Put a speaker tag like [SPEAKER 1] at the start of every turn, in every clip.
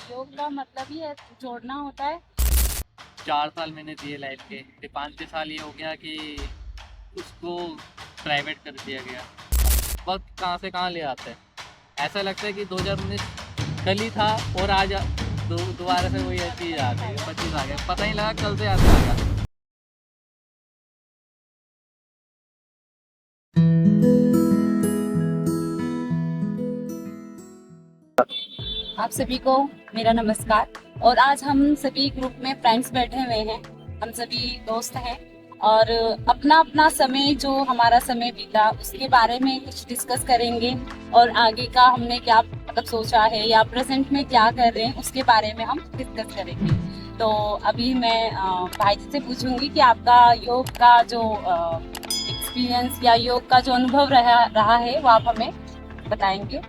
[SPEAKER 1] योग का मतलब ही है जोड़ना होता है।
[SPEAKER 2] 4 साल मैंने दिए लाइफ के, फिर 5-6 साल ये हो गया कि उसको प्राइवेट कर दिया गया। वक्त कहाँ से कहाँ ले आता है। ऐसा लगता है कि 2019 कल ही था और आज दोबारा से वही चीज़ आ गई, 25 आ गया, पता ही लगा कल से आते आ गया।
[SPEAKER 1] आप सभी को मेरा नमस्कार। और आज हम सभी ग्रुप में फ्रेंड्स बैठे हुए हैं, हम सभी दोस्त हैं और अपना अपना समय जो हमारा समय बीता उसके बारे में कुछ डिस्कस करेंगे और आगे का हमने क्या मतलब सोचा है या प्रेजेंट में क्या कर रहे हैं उसके बारे में हम डिस्कस करेंगे। तो अभी मैं भाई जी से पूछूंगी कि आपका योग का जो एक्सपीरियंस या योग का जो अनुभव रहा है वो आप हमें बताएंगे।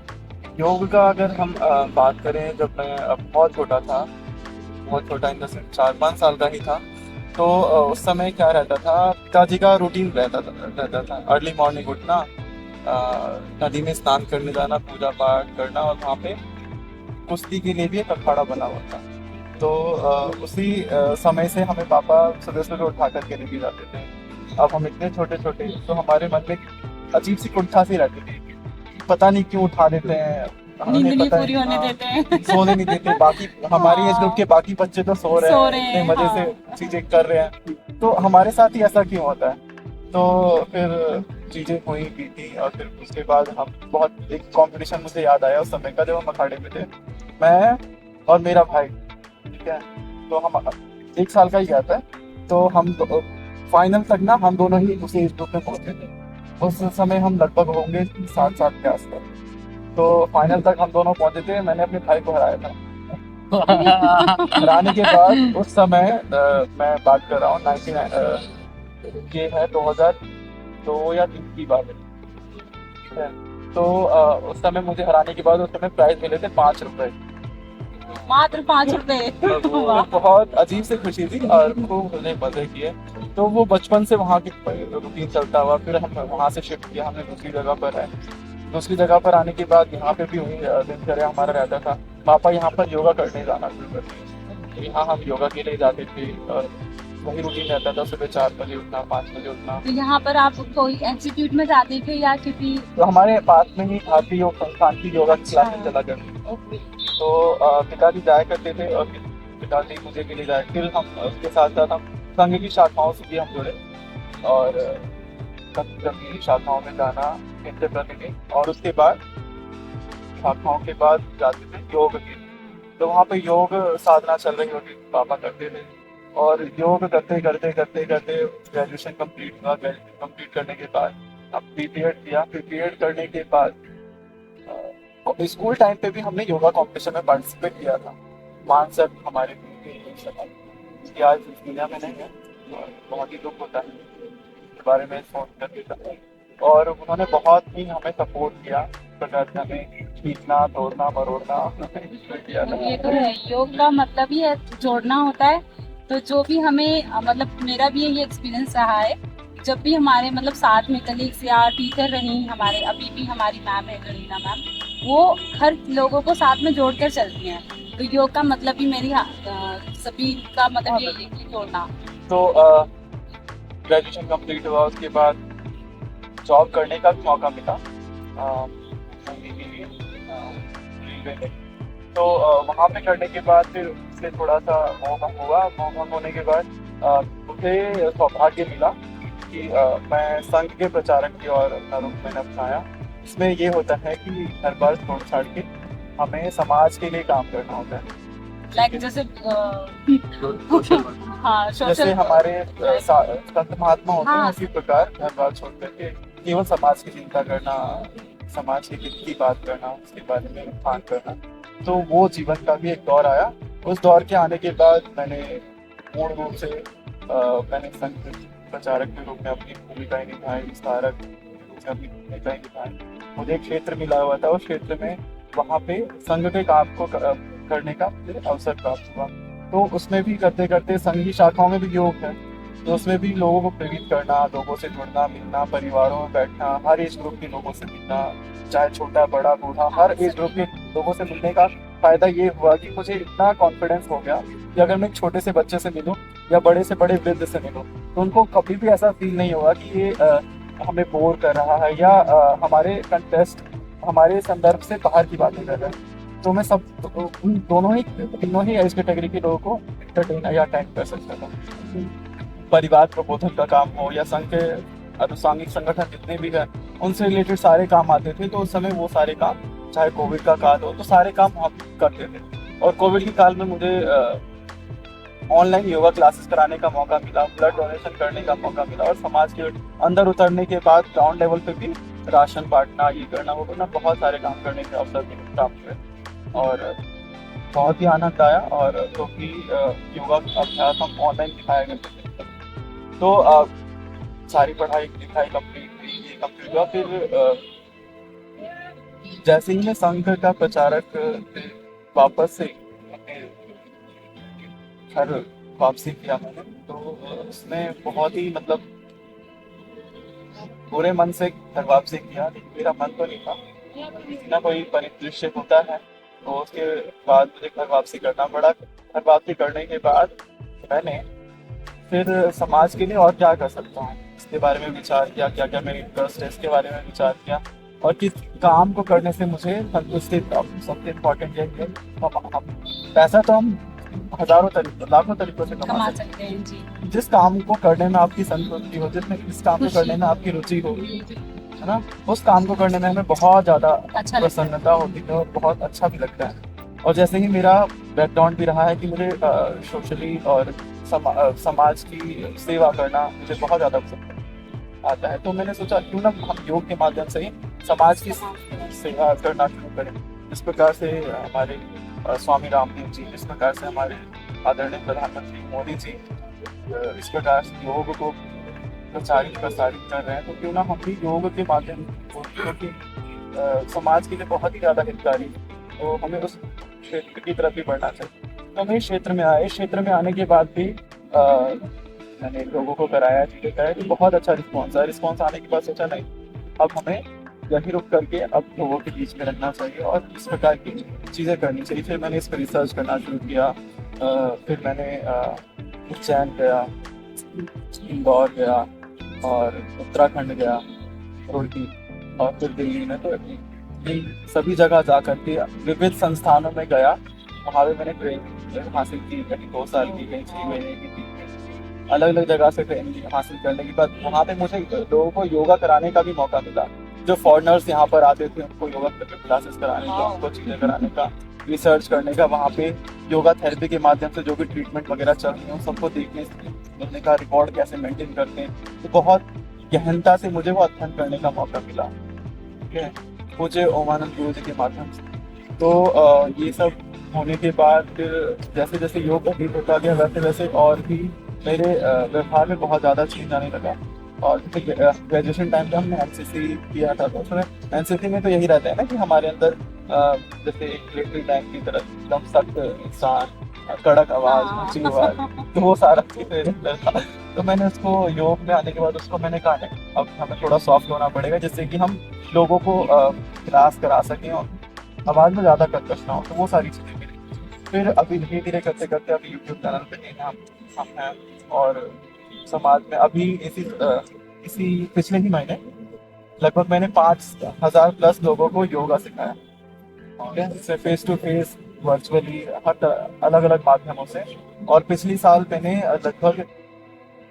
[SPEAKER 3] योग का अगर हम बात करें, जब मैं बहुत छोटा था, बहुत छोटा इन द सेंस 4-5 साल का ही था, तो उस समय क्या रहता था, पिताजी का रूटीन रहता था अर्ली मॉर्निंग उठना, नदी में स्नान करने जाना, पूजा पाठ करना, और वहाँ पे कुश्ती के लिए भी एक अखाड़ा बना हुआ था। तो उसी समय से हमें पापा सुबह सुबह उठा करके लेके जाते थे। अब हम इतने छोटे छोटे, तो हमारे मन में अजीब सी कुंठा सी रहती थी, पता नहीं क्यों उठा देते हैं,
[SPEAKER 1] नींद
[SPEAKER 3] हमें
[SPEAKER 1] नहीं
[SPEAKER 3] पता
[SPEAKER 1] पूरी होने
[SPEAKER 3] हाँ,
[SPEAKER 1] देते हैं।
[SPEAKER 3] सोने नहीं देते। बाकी हमारी एज ग्रुप के बाकी बच्चे तो सो रहे
[SPEAKER 1] सो
[SPEAKER 3] हैं,
[SPEAKER 1] रहे
[SPEAKER 3] इतने
[SPEAKER 1] हैं,
[SPEAKER 3] मजे
[SPEAKER 1] हाँ।
[SPEAKER 3] से चीजें कर रहे हैं, तो हमारे साथ ही ऐसा क्यों होता है। तो फिर चीजें हुई बीती, और फिर उसके बाद हम बहुत, एक कंपटीशन मुझे याद आया उस समय का, जब हम अखाड़े में थे, मैं और मेरा भाई, ठीक है, तो हम 1 साल का ही गया था, तो हम फाइनल तक ना हम दोनों ही उसी एज ग्रुप में पहुंचे थे। उस समय हम लगभग होंगे 7 साल के आसपास। तो फाइनल तक हम दोनों पहुंचे थे, मैंने अपने भाई को हराया था। हराने के बाद उस समय मैं बात कर रहा हूँ 99, ये है 2002 या 3 की बात है, ठीक है। तो उस समय मुझे हराने के बाद उस समय प्राइज मिले थे 5 रुपए।
[SPEAKER 1] मात्र 5 रुपए।
[SPEAKER 3] वो
[SPEAKER 1] वाह।
[SPEAKER 3] बहुत अजीब सी खुशी थी और खूब हमने मजे किए। तो वो बचपन से वहाँ की रूटीन चलता हुआ, फिर हम वहाँ से शिफ्ट किया, हमने दूसरी जगह पर है। दूसरी जगह पर आने के बाद यहाँ पे भी वही दिनचर्या हमारा रहता था। पापा यहाँ पर योगा करने जाना शुरू कर दिए, तो यहाँ हम योगा के लिए जाते थे, और वही रूटीन रहता था, सुबह 4 बजे उठना, 5 बजे उठना।
[SPEAKER 1] तो यहाँ पर आप कोई इंस्टीट्यूट में जाते थे या किसी?
[SPEAKER 3] तो हमारे पास में ही भारतीय योग संस्थान की योगा की
[SPEAKER 1] अच्छा।
[SPEAKER 3] क्लासेस चला करती थी।
[SPEAKER 1] ओके।
[SPEAKER 3] तो पिताजी जाया करते थे, और पिताजी मुझे के लिए जाए, फिर हम उसके साथ साथ हम संघ की शाखाओं से भी हम जुड़े, और कभी कभी शाखाओं में जाना नित्य प्रतिदिन, और उसके बाद शाखाओं के बाद जाते थे योग के। तो वहाँ पे योग साधना चल रही होती थी, पापा करते थे, और योग करते करते करते करते ग्रेजुएशन कंप्लीट हुआ। ग्रेजुएशन कंप्लीट करने के बाद अब बीपीएड किया। बीपीएड करने के बाद स्कूल टाइम पे भी हमने योगा कंपटीशन में पार्टिसिपेट किया था। मान सर हमारे कि आज इस दुनिया में नहीं है, और बहुत ही दुख होता है इसके बारे में सोच करके था। और उन्होंने बहुत ही हमें सपोर्ट किया, प्रकार से हमें खींचना, तोड़ना, मरोड़ना किया था।
[SPEAKER 1] ये तो है, योग का मतलब ही है जोड़ना होता है। तो जो भी हमें मतलब मेरा भी यही एक्सपीरियंस रहा है, जब भी हमारे मतलब साथ में कलीग्स या टीचर रही हमारे, अभी भी हमारी मैम है गरीना मैम, वो हर लोगों को साथ में जोड़कर चलती हैं। तो योग का मतलब ही मेरी सभी का मतलब यही है कि जोड़ना।
[SPEAKER 3] तो ग्रेजुएशन कंप्लीट हुआ, उसके बाद जॉब करने का भी मौका मिला संगीत के लिए, रेलवे में। तो वहाँ पे करने के बाद फिर उससे थोड़ा सा मोह हुआ। मोह होने के बाद मुझे सौभाग्य मिला कि मैं संघ के प्रचारक की ओर अपना रुख मैंने अपनाया। इसमें ये होता है कि घर बार छोड़ छाड़ के हमें समाज के लिए काम करना होता है।
[SPEAKER 1] लाइक जैसे
[SPEAKER 2] सोशल वर्क।
[SPEAKER 1] हाँ,
[SPEAKER 3] जैसे
[SPEAKER 1] सोशल।
[SPEAKER 3] हमारे संत महात्मा होते हैं,
[SPEAKER 1] हाँ।
[SPEAKER 3] उसी प्रकार घर बार छोड़ करके केवल समाज की चिंता करना, समाज के हित की बात करना, उसके बारे में उत्थान करना। तो वो जीवन का भी एक दौर आया। उस दौर के आने के बाद मैंने पूर्ण रूप से मैंने संघ प्रचारक के रूप में अपनी भूमिकाएं निभाई, विस्तारक के रूप में अपनी भूमिकाएं निभाई। मुझे एक क्षेत्र मिला हुआ था, उस क्षेत्र में वहाँ पे संघ के काम को करने का मुझे अवसर प्राप्त हुआ। तो उसमें भी करते करते संघी शाखाओं में भी योग है, तो उसमें भी लोगों को प्रेरित करना, लोगों से जुड़ना, मिलना, परिवारों में बैठना, हर एज ग्रुप के लोगों से मिलना, चाहे छोटा बड़ा बूढ़ा, हर एज ग्रुप के लोगों से मिलने का फायदा ये हुआ कि मुझे इतना कॉन्फिडेंस हो गया कि अगर मैं एक छोटे से बच्चे से मिलूं या बड़े से बड़े वृद्ध से मिलूं तो उनको कभी भी ऐसा फील नहीं होगा कि ये हमें बोर कर रहा है या हमारे कंटेस्ट हमारे संदर्भ से बाहर की बातें कर रहा है। तो मैं सब उन दोनों ही तीनों ही एज कैटेगरी के लोगों को एंटरटेन या अटेंड कर सकता था। परिवार प्रबोधन का काम हो या संघ के अनुसांगिक संगठन जितने भी हैं उनसे रिलेटेड सारे काम आते थे। तो उस समय वो सारे काम, चाहे कोविड का काल हो, तो सारे काम हम करते थे। और कोविड के काल में मुझे ऑनलाइन योगा क्लासेस कराने का मौका मिला, ब्लड डोनेशन करने का मौका मिला और समाज के अंदर उतरने के बाद ग्राउंड लेवल पे भी राशन बांटना, ये करना वो करना, बहुत सारे काम करने के अवसर भी प्राप्त हुए और बहुत ही आनंद आया। और क्योंकि योगा अभ्यास हम ऑनलाइन दिखाया करते थे तो सारी पढ़ाई लिखाई कंप्लीट हुआ। फिर जैसे ही मैं संघ का प्रचारक वापस से अपने घर वापसी किया मैंने, तो उसने बहुत ही मतलब पूरे मन से घर वापसी किया, लेकिन मेरा मन तो नहीं था। किसी ना कोई परिदृश्य होता है तो उसके बाद मुझे घर वापसी करना पड़ा। घर वापसी करने के बाद मैंने फिर समाज के लिए और क्या कर सकता हूँ इसके बारे में विचार किया, क्या क्या मेरी इंटरेस्ट है इसके बारे में विचार किया और किस काम को करने से मुझे संतुष्टि प्राप्त। सबसे इम्पोर्टेंट ये है हम पैसा तो हम हजारों तरीकों लाखों तरीकों से कमा सकते
[SPEAKER 1] हैं जी।
[SPEAKER 3] जिस काम को करने में आपकी संतुष्टि हो, जिस काम को करने में आपकी रुचि हो, है ना, उस काम को करने में हमें बहुत ज्यादा प्रसन्नता होती है और बहुत अच्छा भी लगता है। और जैसे ही मेरा बैकग्राउंड भी रहा है कि मुझे सोशली और समाज की सेवा करना मुझे बहुत ज्यादा पसंद आता है, तो मैंने सोचा क्यों ना हम योग के माध्यम से ही समाज की सेवा करना शुरू करें। इस प्रकार से हमारे स्वामी रामदेव जी, इस प्रकार से हमारे आदरणीय प्रधानमंत्री मोदी जी इस प्रकार से योग को प्रसारित कर रहे हैं, तो क्यों ना हम भी योग के माध्यम क्योंकि समाज के लिए बहुत ही ज़्यादा हितकारी, तो हमें उस क्षेत्र की तरफ भी बढ़ना चाहिए। तो मैं इस क्षेत्र में आया, इस क्षेत्र में आने के बाद भी मैंने लोगों को कराया, चीज़ें कराया, तो बहुत अच्छा रिस्पॉन्स आने के बाद सोचा नहीं अब हमें यही रुक करके अब लोगों के बीच में रहना चाहिए और इस प्रकार की चीज़ें करनी चाहिए। फिर मैंने इस पर रिसर्च करना शुरू किया। फिर मैंने उज्जैन गया, इंदौर गया और उत्तराखंड गया, रुड़की और फिर दिल्ली में, तो इन सभी जगह जा करके विविध संस्थानों में गया। वहाँ पे मैंने ट्रेनिंग हासिल की, कहीं 2 साल की, कहीं 6 महीने की, 3 महीने की, अलग अलग जगह से ट्रेनिंग हासिल करने के बाद वहाँ पे मुझे लोगों को योगा कराने का भी मौका मिला। जो फॉरेनर्स यहाँ पर आते थे उनको योगा क्लासेस कराने का, उनको चीज़ें कराने का, रिसर्च करने का, वहाँ पे योगा थेरेपी के माध्यम से जो भी ट्रीटमेंट वगैरह चल रही है सबको देखने का रिकॉर्ड कैसे मेंटेन करते हैं, तो बहुत गहनता से मुझे वो अध्ययन करने का मौका मिला। ठीक है, मुझे ओमानंद गुरु जी के माध्यम से। तो ये सब होने के बाद फिर जैसे जैसे योग अधिक होता गया वैसे वैसे और भी मेरे व्यवहार में बहुत ज़्यादा चेंज आने लगा। और ग्रेजुएशन टाइम पे हमने एनसीसी किया था, तो उसमें एनसीसी में तो यही रहता है ना कि हमारे अंदर जैसे एक मिलिट्री टैंक की तरह एकदम सख्त इंसान, कड़क आवाज़, ऊंची आवाज़, तो वो सारा चीज़ मेरे अंदर था। तो मैंने उसको योग में आने के बाद उसको मैंने कहा नहीं, अब हमें थोड़ा सॉफ्ट होना पड़ेगा जिससे कि हम लोगों को क्लास करा सकें और आवाज़ में ज़्यादा कर्कश ना हो। तो वो सारी चीज़ें मिली। फिर अभी धीरे धीरे करते करते अभी यूट्यूब चैनल पे हम हैं और समाज में अभी इसी पिछले ही महीने लगभग मैंने 5,000 प्लस लोगों को योगा सिखाया, ठीक है, इससे फेस टू फेस, वर्चुअली, हर अलग अलग माध्यमों से। और पिछली साल मैंने लगभग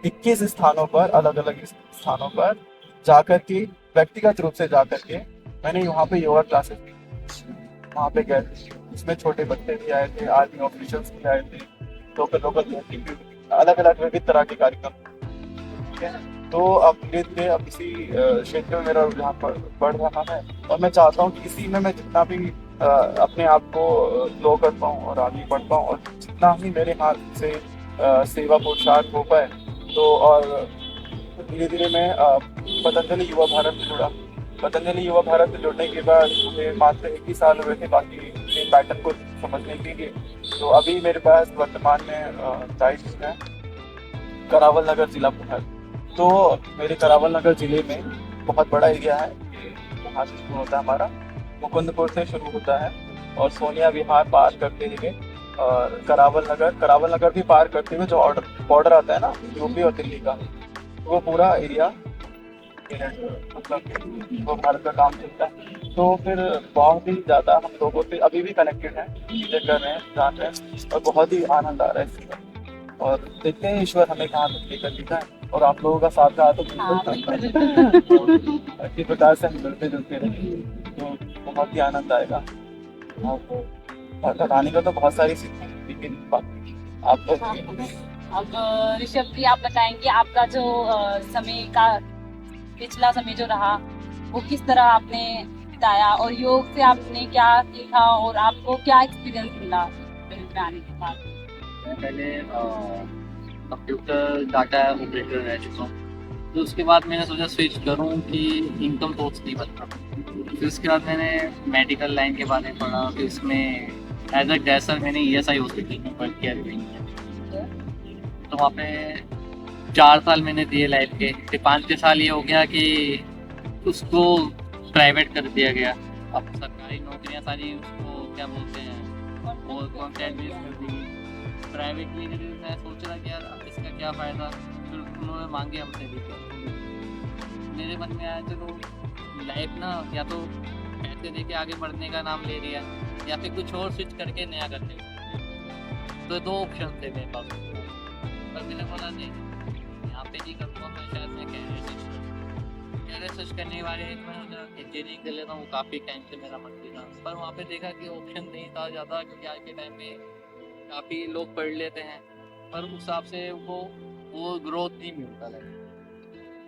[SPEAKER 3] 21 स्थानों पर, अलग अलग स्थानों पर जाकर के, व्यक्तिगत रूप से जाकर के मैंने वहाँ पे योगा क्लासेस की। वहाँ पे गए, इसमें छोटे बच्चे भी आए थे, आर्मी ऑफिशियल्स भी आए थे, लोकल अलग अलग विविध तरह के कार्यक्रम, ठीक है। तो अब धीरे धीरे अब इसी क्षेत्र में मेरा रुझान बढ़ रहा है और मैं चाहता हूँ कि इसी में मैं जितना भी अपने आप को ग्रो कर पाऊँ और आगे बढ़ पाऊँ और जितना ही मेरे हाथ से सेवा पुरुषार्थ हो पाए। तो और धीरे धीरे मैं पतंजलि युवा भारत में जुड़ा। पतंजलि युवा भारत में जुड़ने के बाद मुझे मात्र 1 ही साल हुए थे बाकी पैटर्न को समझने के लिए। तो अभी मेरे पास वर्तमान में डाइट है करावल नगर जिला पुहल। तो मेरे करावल नगर जिले में बहुत बड़ा एरिया है, वहाँ से शुरू होता है हमारा, मुकुंदपुर से शुरू होता है और सोनिया विहार पार करते हुए और करावल नगर भी पार करते हुए जो बॉर्डर आता है ना यूपी और दिल्ली का, वो पूरा एरिया मतलब वो भारत का काम चलता है। तो फिर बहुत ही ज़्यादा हम लोगों से अभी भी कनेक्टेड हैं, चीज़ें कर रहे हैं, जान रहे हैं और बहुत ही आनंद आ रहा है इसमें। और देखते हैं ईश्वर हमें कहाँ तक लेकर जीता है और आप लोगों का साथ रहा तो
[SPEAKER 1] हाँ,
[SPEAKER 3] बिल्कुल
[SPEAKER 1] बिल्कुल।
[SPEAKER 3] इसी प्रकार से हम मिलते जुलते रहेंगे तो बहुत ही आनंद आएगा। और बताने का तो बहुत सारी सीखें, लेकिन आप
[SPEAKER 1] हाँ, अब ऋषभ जी आप बताएंगे आपका जो समय का पिछला समय जो रहा वो किस तरह आपने बिताया और योग से आपने क्या सीखा और आपको क्या एक्सपीरियंस मिला फील्ड में आने के बाद।
[SPEAKER 2] मैं पहले कंप्यूटर डाटा ऑपरेटर रह चुका हूँ, तो उसके बाद मैंने सोचा स्विच करूँ कि इनकम सोर्स नहीं बनता। फिर उसके बाद मैंने मेडिकल लाइन के बारे में पढ़ा, फिर उसमें एज अ ड्रेसर मैंने ESI हॉस्पिटल में वर्क किया तो वहाँ पे 4 साल मैंने दिए लाइफ के, फिर 5-6 साल ये हो गया कि उसको प्राइवेट कर दिया गया। अब सरकारी नौकरियां सारी उसको क्या बोलते हैं और कॉन्ट्रैक्ट बेस कर दी प्राइवेटली। मैं सोच रहा कि यार अब इसका क्या फ़ायदा, फिर उन्होंने मांगे हमसे भी तो मेरे मन में आया चलो लाइफ ना या तो पैसे दे के आगे बढ़ने का नाम ले रही है या फिर कुछ और स्विच करके नया करने का। तो 2 ऑप्शन थे मेरे पास, पर मैंने बोला नहीं यहाँ पे नहीं करूँगा, मैं शायद मैं कैरियर स्विच करने वाले मैं इंजीनियरिंग कर लेता हूँ। वो काफ़ी टाइम से मेरा मन भी था, पर वहाँ पे देखा कि ऑप्शन नहीं था ज़्यादा, क्योंकि आज के टाइम में काफ़ी लोग पढ़ लेते हैं पर उस हिसाब से वो ग्रोथ नहीं मिलता है।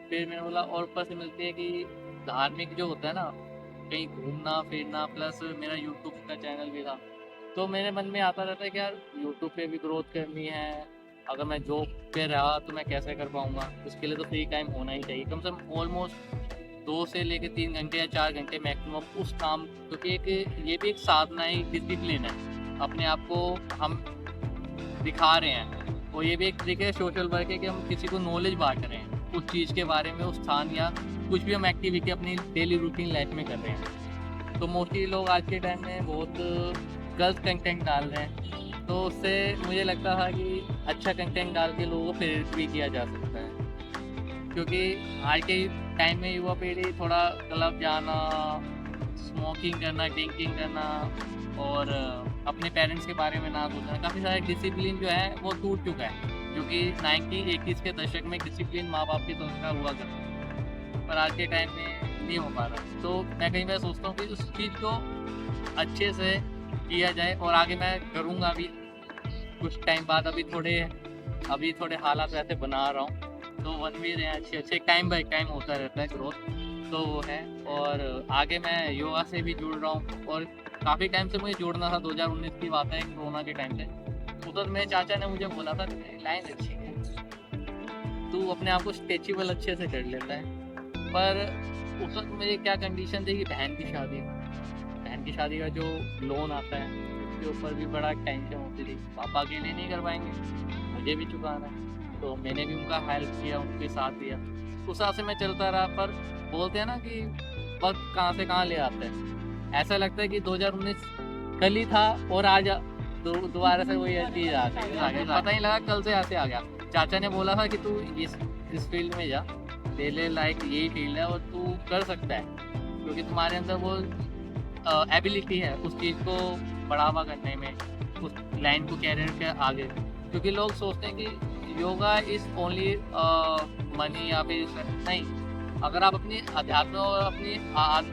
[SPEAKER 2] फिर मैंने बोला और ऊपर से मिलती है कि धार्मिक जो होता है ना, कहीं घूमना फिरना, प्लस मेरा यूट्यूब का चैनल भी था, तो मेरे मन में आता रहता है कि यार यूट्यूब पे भी ग्रोथ करनी है, अगर मैं जॉब पे रहा तो मैं कैसे कर पाऊँगा, उसके लिए तो फ्री टाइम होना ही चाहिए, कम से कम ऑलमोस्ट 2 से लेकर 3 घंटे या 4 घंटे मैक्सिमम उस काम, क्योंकि एक ये भी एक साधना है, एक डिसिप्लिन है, अपने आप को हम दिखा रहे हैं, और ये भी एक तरीके सोशल वर्क है कि हम किसी को नॉलेज बांट रहे हैं उस चीज़ के बारे में, उस स्थान या कुछ भी हम एक्टिविटी अपनी डेली रूटीन लाइफ में कर रहे हैं। तो मोस्टली लोग आज के टाइम में बहुत गलत कंटेंट डाल रहे हैं, तो उससे मुझे लगता था कि अच्छा कंटेंट डाल के लोगों को प्रेरित भी किया जा सकता है, क्योंकि आज के टाइम में युवा पीढ़ी थोड़ा क्लब जाना, स्मोकिंग करना, ड्रिंकिंग करना और अपने पेरेंट्स के बारे में ना सोचना, काफ़ी सारा डिसिप्लिन जो है वो टूट चुका है, क्योंकि 1980s के दशक में डिसिप्लिन माँ बाप के संस्कार हुआ करते थे, पर आज के टाइम में नहीं हो पा रहा। तो मैं कई बार सोचता हूँ कि उस चीज़ को अच्छे से किया जाए, और आगे मैं करूँगा भी कुछ टाइम बाद। अभी थोड़े हालात ऐसे बना रहा हूँ, तो वन भी रहे हैं अच्छे टाइम बाई टाइम होता रहता है ग्रोथ, तो वो है। और आगे मैं योगा से भी जुड़ रहा हूँ, और काफ़ी टाइम से मुझे जुड़ना था, 2019 की बात है, कोरोना के टाइम से। उधर मेरे चाचा ने मुझे बोला था तेरी लाइन अच्छी है, तू अपने आप को स्ट्रेचेबल अच्छे से कर लेता है, पर उस वक्त मेरी क्या कंडीशन थी कि बहन की शादी का जो लोन आता है उसके ऊपर भी बड़ा टेंशन होती थी, पापा के लिए नहीं कर पाएंगे, मुझे भी चुकाना है, तो मैंने भी उनका हेल्प किया, उनके साथ दिया, उस हिसाब से मैं चलता रहा। पर बोलते हैं ना कि वक्त कहाँ से कहाँ ले आते हैं, ऐसा लगता है कि 2019 कल ही था और आज दोबारा से वही चीज़ आ गई, पता नहीं लगा कल से ऐसे आ गया। चाचा ने बोला था कि तू इस फील्ड में जा, तेरे लाइक यही फील्ड है और तू कर सकता है, क्योंकि तुम्हारे अंदर वो एबिलिटी है उस चीज़ को बढ़ावा करने में, उस लाइन को कैरियर के आगे। क्योंकि लोग सोचते हैं कि योगा इज़ ओनली मनी या फिर नहीं, अगर आप अपनी अध्यात्म और अपनी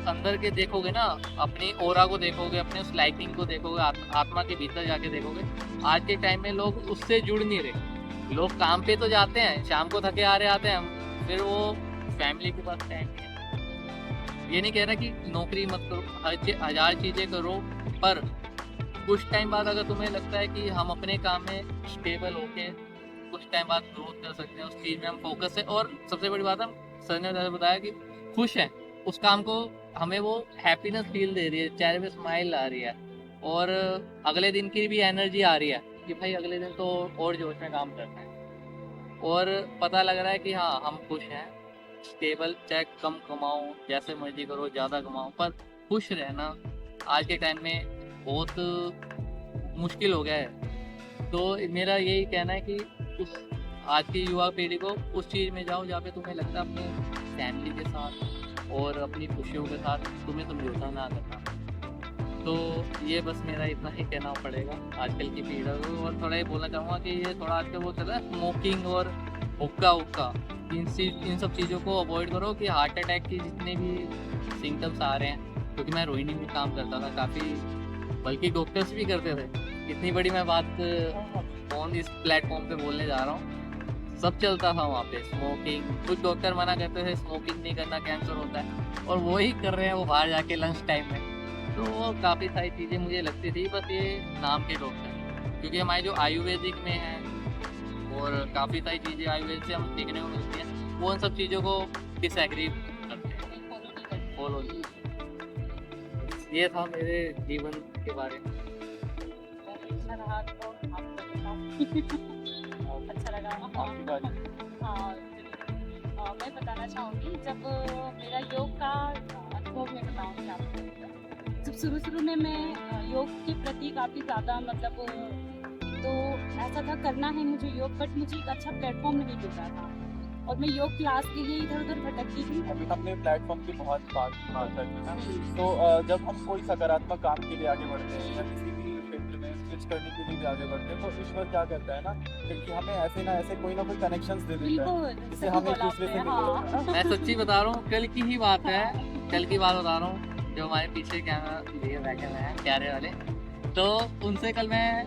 [SPEAKER 2] अंदर के देखोगे ना, अपनी ऑरा को देखोगे, अपने उस लाइटिंग को देखोगे, आत्मा के भीतर जाके देखोगे, आज के टाइम में लोग उससे जुड़ नहीं रहे। लोग काम पे तो जाते हैं, शाम को थके आ रहे आते हैं, फिर वो फैमिली के पास टाइम नहीं है। ये नहीं कह रहा कि नौकरी मत करो, हजार चीज़ें करो, पर कुछ टाइम बाद अगर तुम्हें लगता है कि हम अपने काम में स्टेबल होके कुछ टाइम बाद ग्रोथ कर सकते हैं, उस चीज़ में हम फोकस है, और सबसे बड़ी बात हम सर ने बताया कि खुश हैं उस काम को, हमें वो हैप्पीनेस फील दे रही है, चेहरे पे स्माइल आ रही है, और अगले दिन की भी एनर्जी आ रही है कि भाई अगले दिन तो और जोश में काम करना है, और पता लग रहा है कि हाँ हम खुश हैं, स्टेबल, चाहे कम कमाओ, जैसे मर्जी करो, ज़्यादा कमाओ, पर खुश रहना आज के टाइम में बहुत मुश्किल हो गया है। तो मेरा यही कहना है कि उस आज की युवा पीढ़ी को उस चीज़ में जाओ जहाँ पे तुम्हें लगता है अपनी फैमिली के साथ और अपनी खुशियों के साथ तुम्हें समझौता ना करना। तो ये बस मेरा इतना ही कहना पड़ेगा आजकल की पीढ़ी को। और थोड़ा ये बोलना चाहूँगा कि ये थोड़ा आजकल वो चल रहा है स्मोकिंग और हुक्का इन सब चीज़ों को अवॉइड करो कि हार्ट अटैक की जितने भी सिम्टम्स आ रहे हैं। क्योंकि मैं रोहिणी में काम करता था काफ़ी, बल्कि डॉक्टर्स भी करते थे। इतनी बड़ी मैं बात फोन इस प्लेटफॉर्म पे बोलने जा रहा हूँ, सब चलता था वहाँ पे स्मोकिंग। कुछ डॉक्टर मना करते थे स्मोकिंग नहीं करना, कैंसर होता है, और वो ही कर रहे हैं वो बाहर जाके लंच टाइम में। तो वो काफ़ी सारी चीज़ें मुझे लगती थी, बस ये नाम के डॉक्टर, क्योंकि हमारे जो आयुर्वेदिक में है और काफ़ी सारी चीज़ें आयुर्वेद से हम सीखने को मिलती हैं, वो उन सब चीज़ों को डिसएग्री करते हैं, फॉलो नहीं। ये था मेरे जीवन के बारे में।
[SPEAKER 1] अच्छा रहा तो आपको बताओ। अच्छा लगा।
[SPEAKER 3] आपकी बारी।
[SPEAKER 1] हाँ, मैं बताना चाहूँगी जब मेरा योग का अनुभव मैं बताऊँगी आपको। जब शुरू में मैं योग के प्रति काफ़ी ज़्यादा मतलब तो ऐसा था करना है मुझे योग, बट मुझे एक अच्छा प्लेटफॉर्म नहीं मिल रहा था और मैं योग क्लास के लिए इधर उधर भटकती थी।
[SPEAKER 3] अभी हमने प्लेटफॉर्म की बहुत बात की ना, तो जब हम कोई सकारात्मक काम के लिए आगे बढ़ते हैं या किसी भी क्षेत्र में स्विच करने के लिए भी आगे बढ़ते हैं, तो ईश्वर क्या करता है ना, क्योंकि हमें ऐसे ना ऐसे कोई ना कोई कनेक्शंस दे देता है
[SPEAKER 1] बिल्कुल,
[SPEAKER 3] जिससे
[SPEAKER 1] सही
[SPEAKER 3] हम एक
[SPEAKER 1] बोला
[SPEAKER 3] दूसरे से
[SPEAKER 1] आपने, हाँ।
[SPEAKER 3] मिलते हैं।
[SPEAKER 2] मैं सच्ची बता रहा हूँ, कल की ही बात है, कल की बात बता रहा हूँ। जो हमारे पीछे कैमरा लिए बैठे हुए हैं कैरे वाले, तो उनसे कल मैं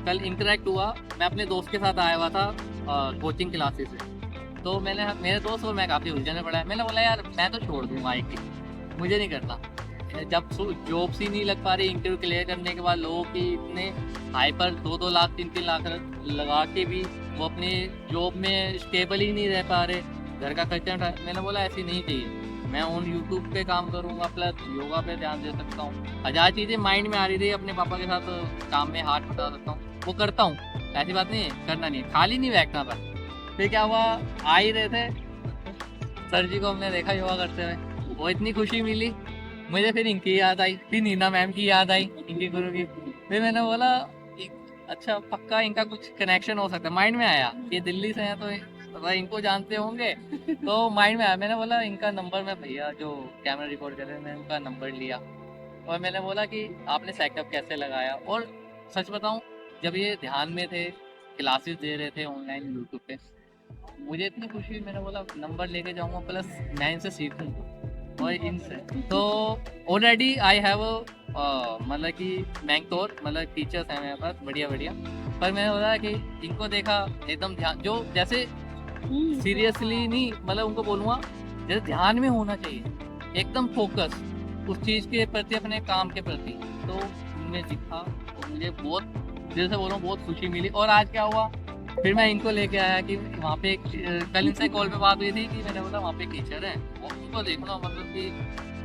[SPEAKER 2] कल इंटरेक्ट हुआ। मैं अपने दोस्त के साथ आया हुआ था कोचिंग क्लासेस से। तो मैंने मेरे दोस्त और मैं काफ़ी उलझन में पड़ा है। मैंने बोला यार मैं तो छोड़ दूँगा IT, मुझे नहीं करना। जब जॉब्स ही नहीं लग पा रही, इंटरव्यू क्लियर करने के बाद लोगों की इतने हाइपर 2-2 लाख 3-3 लाख लगा के भी वो अपनी जॉब में स्टेबल ही नहीं रह पा रहे, घर का खर्चा उठा। मैंने बोला ऐसी नहीं चाहिए, मैं ऑन यूट्यूब पे काम करूँगा प्लस योगा पे ध्यान दे सकता हूँ। हज़ार चीज़ें माइंड में आ रही थी, अपने पापा के साथ काम में हाथ बटा सकता हूँ, वो करता हूँ, ऐसी बात नहीं है, करना नहीं है, खाली नहीं बैठना था। फिर क्या हुआ, आ ही रहे थे सर जी को हमने देखा योगा करते हुए, वो इतनी खुशी मिली मुझे। फिर इनकी याद आई, फिर नीना मैम की याद आई, इनकी गुरु की। फिर मैंने बोला अच्छा पक्का इनका कुछ कनेक्शन हो सकता है। माइंड में आया ये दिल्ली से हैं तो भाई इनको जानते होंगे, तो माइंड में आया। मैंने बोला इनका नंबर, मैं भैया जो कैमरा रिकॉर्ड कर रहे हैं मैंने उनका नंबर लिया और मैंने बोला कि आपने सेटअप कैसे लगाया। और सच बताऊं, जब ये ध्यान में थे, क्लासेस दे रहे थे ऑनलाइन यूट्यूब पे, मुझे इतनी खुशी हुई। मैंने बोला नंबर लेके जाऊंगा, प्लस मैं इनसे सीखूंगा और इनसे। तो ऑलरेडी आई हैव मतलब कि मेंटोर, मतलब टीचर्स हैं मेरे पास बढ़िया बढ़िया। पर मैंने बोला कि इनको देखा एकदम ध्यान, जो जैसे सीरियसली नहीं, मतलब उनको बोलूँगा जैसे ध्यान में होना चाहिए, एकदम फोकस उस चीज़ के प्रति, अपने काम के प्रति। तो उनमें दिखा और मुझे बहुत दिल से बोलूँ बहुत खुशी मिली। और आज क्या हुआ, फिर मैं इनको लेके आया कि वहाँ पे कल इनसे कॉल पे बात हुई थी कि मैंने बोला वहाँ पे टीचर हैं, वो उनको देखना, मतलब कि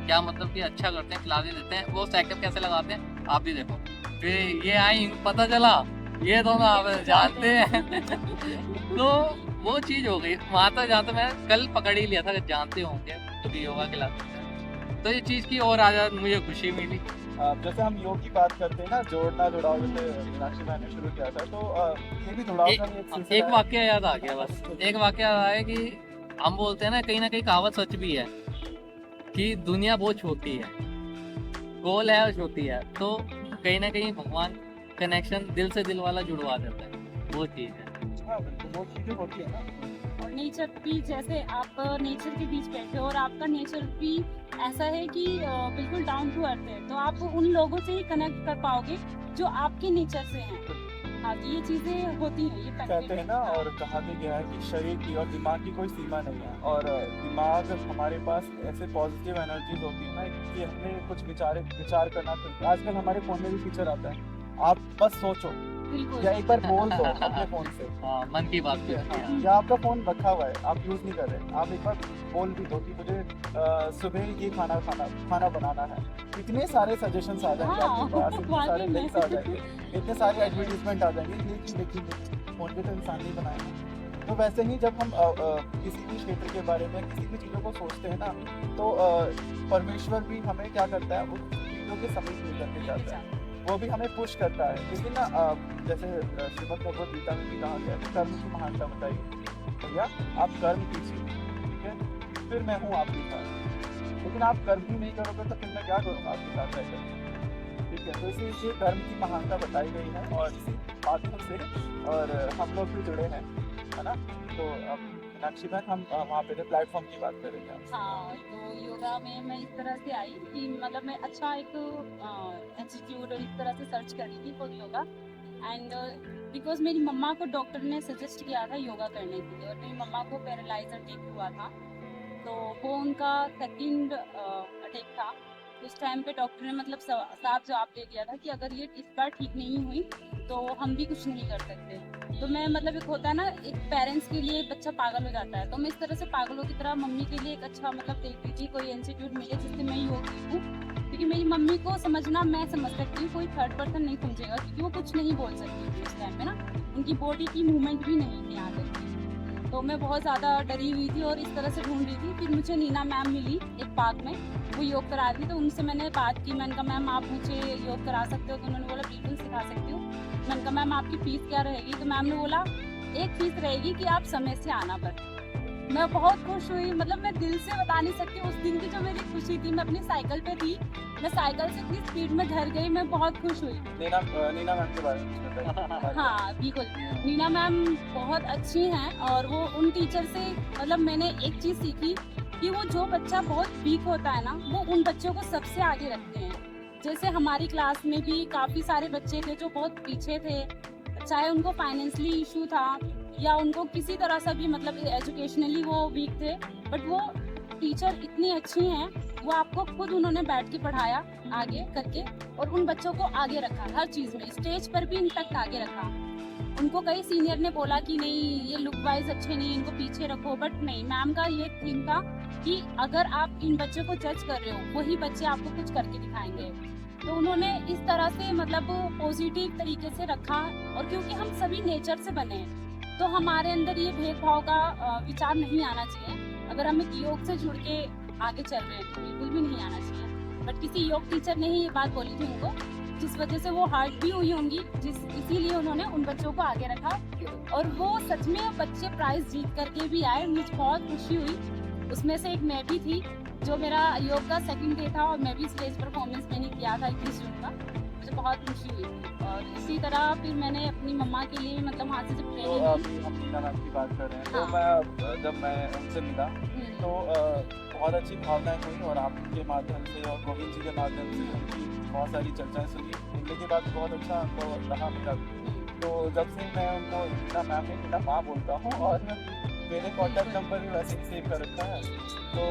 [SPEAKER 2] क्या, मतलब कि अच्छा करते हैं, क्लासेस देते हैं, वो सेटअप कैसे लगाते हैं आप भी देखो। फिर ये आई, पता चला ये दोनों आप जानते हैं तो वो चीज़ हो गई वहाँ तक, जहाँ तक मैं कल पकड़ ही लिया था कि जानते होंगे तो योगा क्लासेस। तो ये चीज़ की और आज मुझे खुशी मिली।
[SPEAKER 3] जैसे हम योग की बात करते हैं ना, जोड़ना जुड़ाव, जैसे मीनाक्षी मैंने शुरू किया था, तो ये भी जुड़ाव का एक सिलसिला
[SPEAKER 2] एक
[SPEAKER 3] है।
[SPEAKER 2] वाक्य याद आ गया, बस एक वाक्य याद आया कि हम बोलते हैं ना कहीं कहावत सच भी है कि दुनिया बहुत छोटी है, गोल है और छोटी है। तो कहीं ना कहीं भगवान कनेक्शन दिल से दिल वाला जुड़वा देता है, वो चीज़ है।
[SPEAKER 3] हाँ, बिल्कुल, वो चीज़ें होती है ना।
[SPEAKER 1] और नेचर भी, जैसे आप नेचर के बीच बैठे हो और आपका नेचर भी ऐसा है कि बिल्कुल डाउन टू अर्थ है, तो आप उन लोगों से ही कनेक्ट कर पाओगे जो आपके नेचर से हैं। हाँ, तो ये चीज़ें होती हैं, ये
[SPEAKER 3] कहते हैं ना, और कहा भी गया है कि शरीर की और दिमाग की कोई सीमा नहीं है, और दिमाग हमारे पास ऐसे पॉजिटिव एनर्जीज होती है ना कि हमें कुछ विचार करना चाहिए। आजकल हमारे फ़ोन में भी फीचर आता है, आप बस सोचो
[SPEAKER 1] बिल्कुल।
[SPEAKER 3] या एक बार बोल दो अपने फ़ोन से,
[SPEAKER 2] हाँ, मन की बात भी होती है।
[SPEAKER 3] या आपका फ़ोन रखा हुआ है, आप यूज़ नहीं कर रहे, आप एक बार बोल भी दो कि मुझे सुबह ये खाना बनाना है। इतने सारे सजेशंस आ जाएंगे आपके पास, इतने सारे लिंक्स आ जाएंगे, इतने सारे एडवर्टीजमेंट आ जाएंगे, ये चीज़ देखिए फ़ोन पे तो इंसान नहीं बनाएगा। तो वैसे ही जब हम किसी भी क्षेत्र के बारे में, किसी भी चीज़ों को सोचते हैं ना, तो परमेश्वर भी हमें क्या करता है, उस चीज़ों के समीप लेकर के जाता है। वो भी हमें पुश करता है। लेकिन ना जैसे श्रीमद् भगवद गीता में भी कहा गया है, कर्म की महानता बताइए भैया, आप कर्म कीजिए, ठीक है, फिर मैं हूँ आपके साथ। लेकिन आप कर्म ही नहीं करोगे तो फिर मैं क्या करूँगा आपके साथ रहकर, ठीक है। तो इसीलिए कर्म की महानता बताई गई है और इसी माध्यम से और हम लोग भी जुड़े हैं, है ना। तो अब मीनाक्षी बहन, हम वहाँ पे जो प्लेटफॉर्म की बात कर रहे थे।
[SPEAKER 1] हाँ, तो योगा में मैं इस तरह से आई कि मतलब मैं अच्छा एक इंस्टीट्यूट और इस तरह से सर्च कर रही थी फॉर योगा एंड बिकॉज मेरी मम्मा को डॉक्टर ने सजेस्ट किया था योगा करने के लिए और मेरी मम्मा को पैरालाइज अटैक हुआ था, तो वो उनका सेकंड अटैक था। उस टाइम पे डॉक्टर ने मतलब साफ जवाब दे दिया था कि अगर ये इस बार ठीक नहीं हुई तो हम भी कुछ नहीं कर सकते। तो मैं मतलब एक होता है ना, एक पेरेंट्स के लिए बच्चा पागल हो जाता है, तो मैं इस तरह से पागलों की तरह मम्मी के लिए एक अच्छा मतलब देखती थी कोई इंस्टीट्यूट मिले जिससे मैं योग सीखूं, क्योंकि मेरी मम्मी को समझना मैं समझ सकती हूँ, कोई थर्ड पर्सन नहीं समझेगा, क्योंकि वो कुछ नहीं बोल सकती थी उस टाइम पे ना, उनकी बॉडी की मूवमेंट भी नहीं थी यहाँ तक। तो मैं बहुत ज़्यादा डरी हुई थी और इस तरह से ढूंढ रही थी। फिर मुझे नीना मैम मिली एक पार्क में, वो योग करा रही थी, तो उनसे मैंने बात की। मैंने कहा मैम आप मुझे योग करा सकते हो? तो उन्होंने बोला बिल्कुल सिखा सकती हूँ। मैंने कहा मैम आपकी फ़ीस क्या रहेगी? तो मैम ने बोला एक फ़ीस रहेगी कि आप समय से आना। पर मैं बहुत खुश हुई, मतलब मैं दिल से बता नहीं सकती उस दिन की जो मेरी खुशी थी। मैं अपनी साइकिल पे थी, मैं साइकिल से इतनी स्पीड में घर गई, मैं बहुत खुश हुई।
[SPEAKER 3] नीना मैम के बारे में बताइए।
[SPEAKER 1] हाँ बिल्कुल, नीना मैम बहुत अच्छी हैं और वो उन टीचर से मतलब मैंने एक चीज़ सीखी कि वो जो बच्चा बहुत वीक होता है ना, वो उन बच्चों को सबसे आगे रखते हैं। जैसे हमारी क्लास में भी काफ़ी सारे बच्चे थे जो बहुत पीछे थे, चाहे उनको फाइनेंशियली इशू था या उनको किसी तरह से भी मतलब एजुकेशनली वो वीक थे, बट वो टीचर इतनी अच्छी हैं, वो आपको खुद उन्होंने बैठ के पढ़ाया आगे करके और उन बच्चों को आगे रखा हर चीज़ में, स्टेज पर भी इनफैक्ट आगे रखा। उनको कई सीनियर ने बोला कि नहीं ये लुक वाइज अच्छे नहीं, इनको पीछे रखो, बट नहीं, मैम का ये थीम था कि अगर आप इन बच्चों को जज कर रहे हो वही बच्चे आपको कुछ करके दिखाएंगे। तो उन्होंने इस तरह से मतलब पॉजिटिव तरीके से रखा, और क्योंकि हम सभी नेचर से बने हैं तो हमारे अंदर ये भेदभाव का विचार नहीं आना चाहिए। अगर हम एक योग से जुड़ के आगे चल रहे हैं तो बिल्कुल भी नहीं आना चाहिए। बट किसी योग टीचर ने ही ये बात बोली थी उनको, जिस वजह से वो हर्ट भी हुई होंगी, इसीलिए उन्होंने उन बच्चों को आगे रखा और वो सच में बच्चे प्राइज जीत करके भी आए। मुझे बहुत खुशी हुई। उसमें से एक मैं भी थी, जो मेरा योग का सेकंड डे था और मैं भी स्टेज परफॉर्मेंस मैंने किया था 21 जून का। मुझे बहुत खुशी हुई थी और इसी तरह फिर मैंने अपनी मम्मा के लिए मतलब वहाँ से जब
[SPEAKER 3] तो
[SPEAKER 1] ट्रेनिंग
[SPEAKER 3] अभी हम नीना मैम की बात कर रहे हैं, तो
[SPEAKER 1] हाँ।
[SPEAKER 3] जब मैं उनसे मिला तो बहुत अच्छी भावनाएं हुई और आपके माध्यम से और गोविंद जी के माध्यम से उनकी बहुत सारी चर्चाएं सुनी। मिलने के बाद बहुत अच्छा अनुभव रहा मेरा भी। तो जब से मैं उनको नीना मैम ने नीना माँ बोलता हूँ और मेरे कॉन्टैक्ट नंबर भी वैसे ही सेव कर रखा है, तो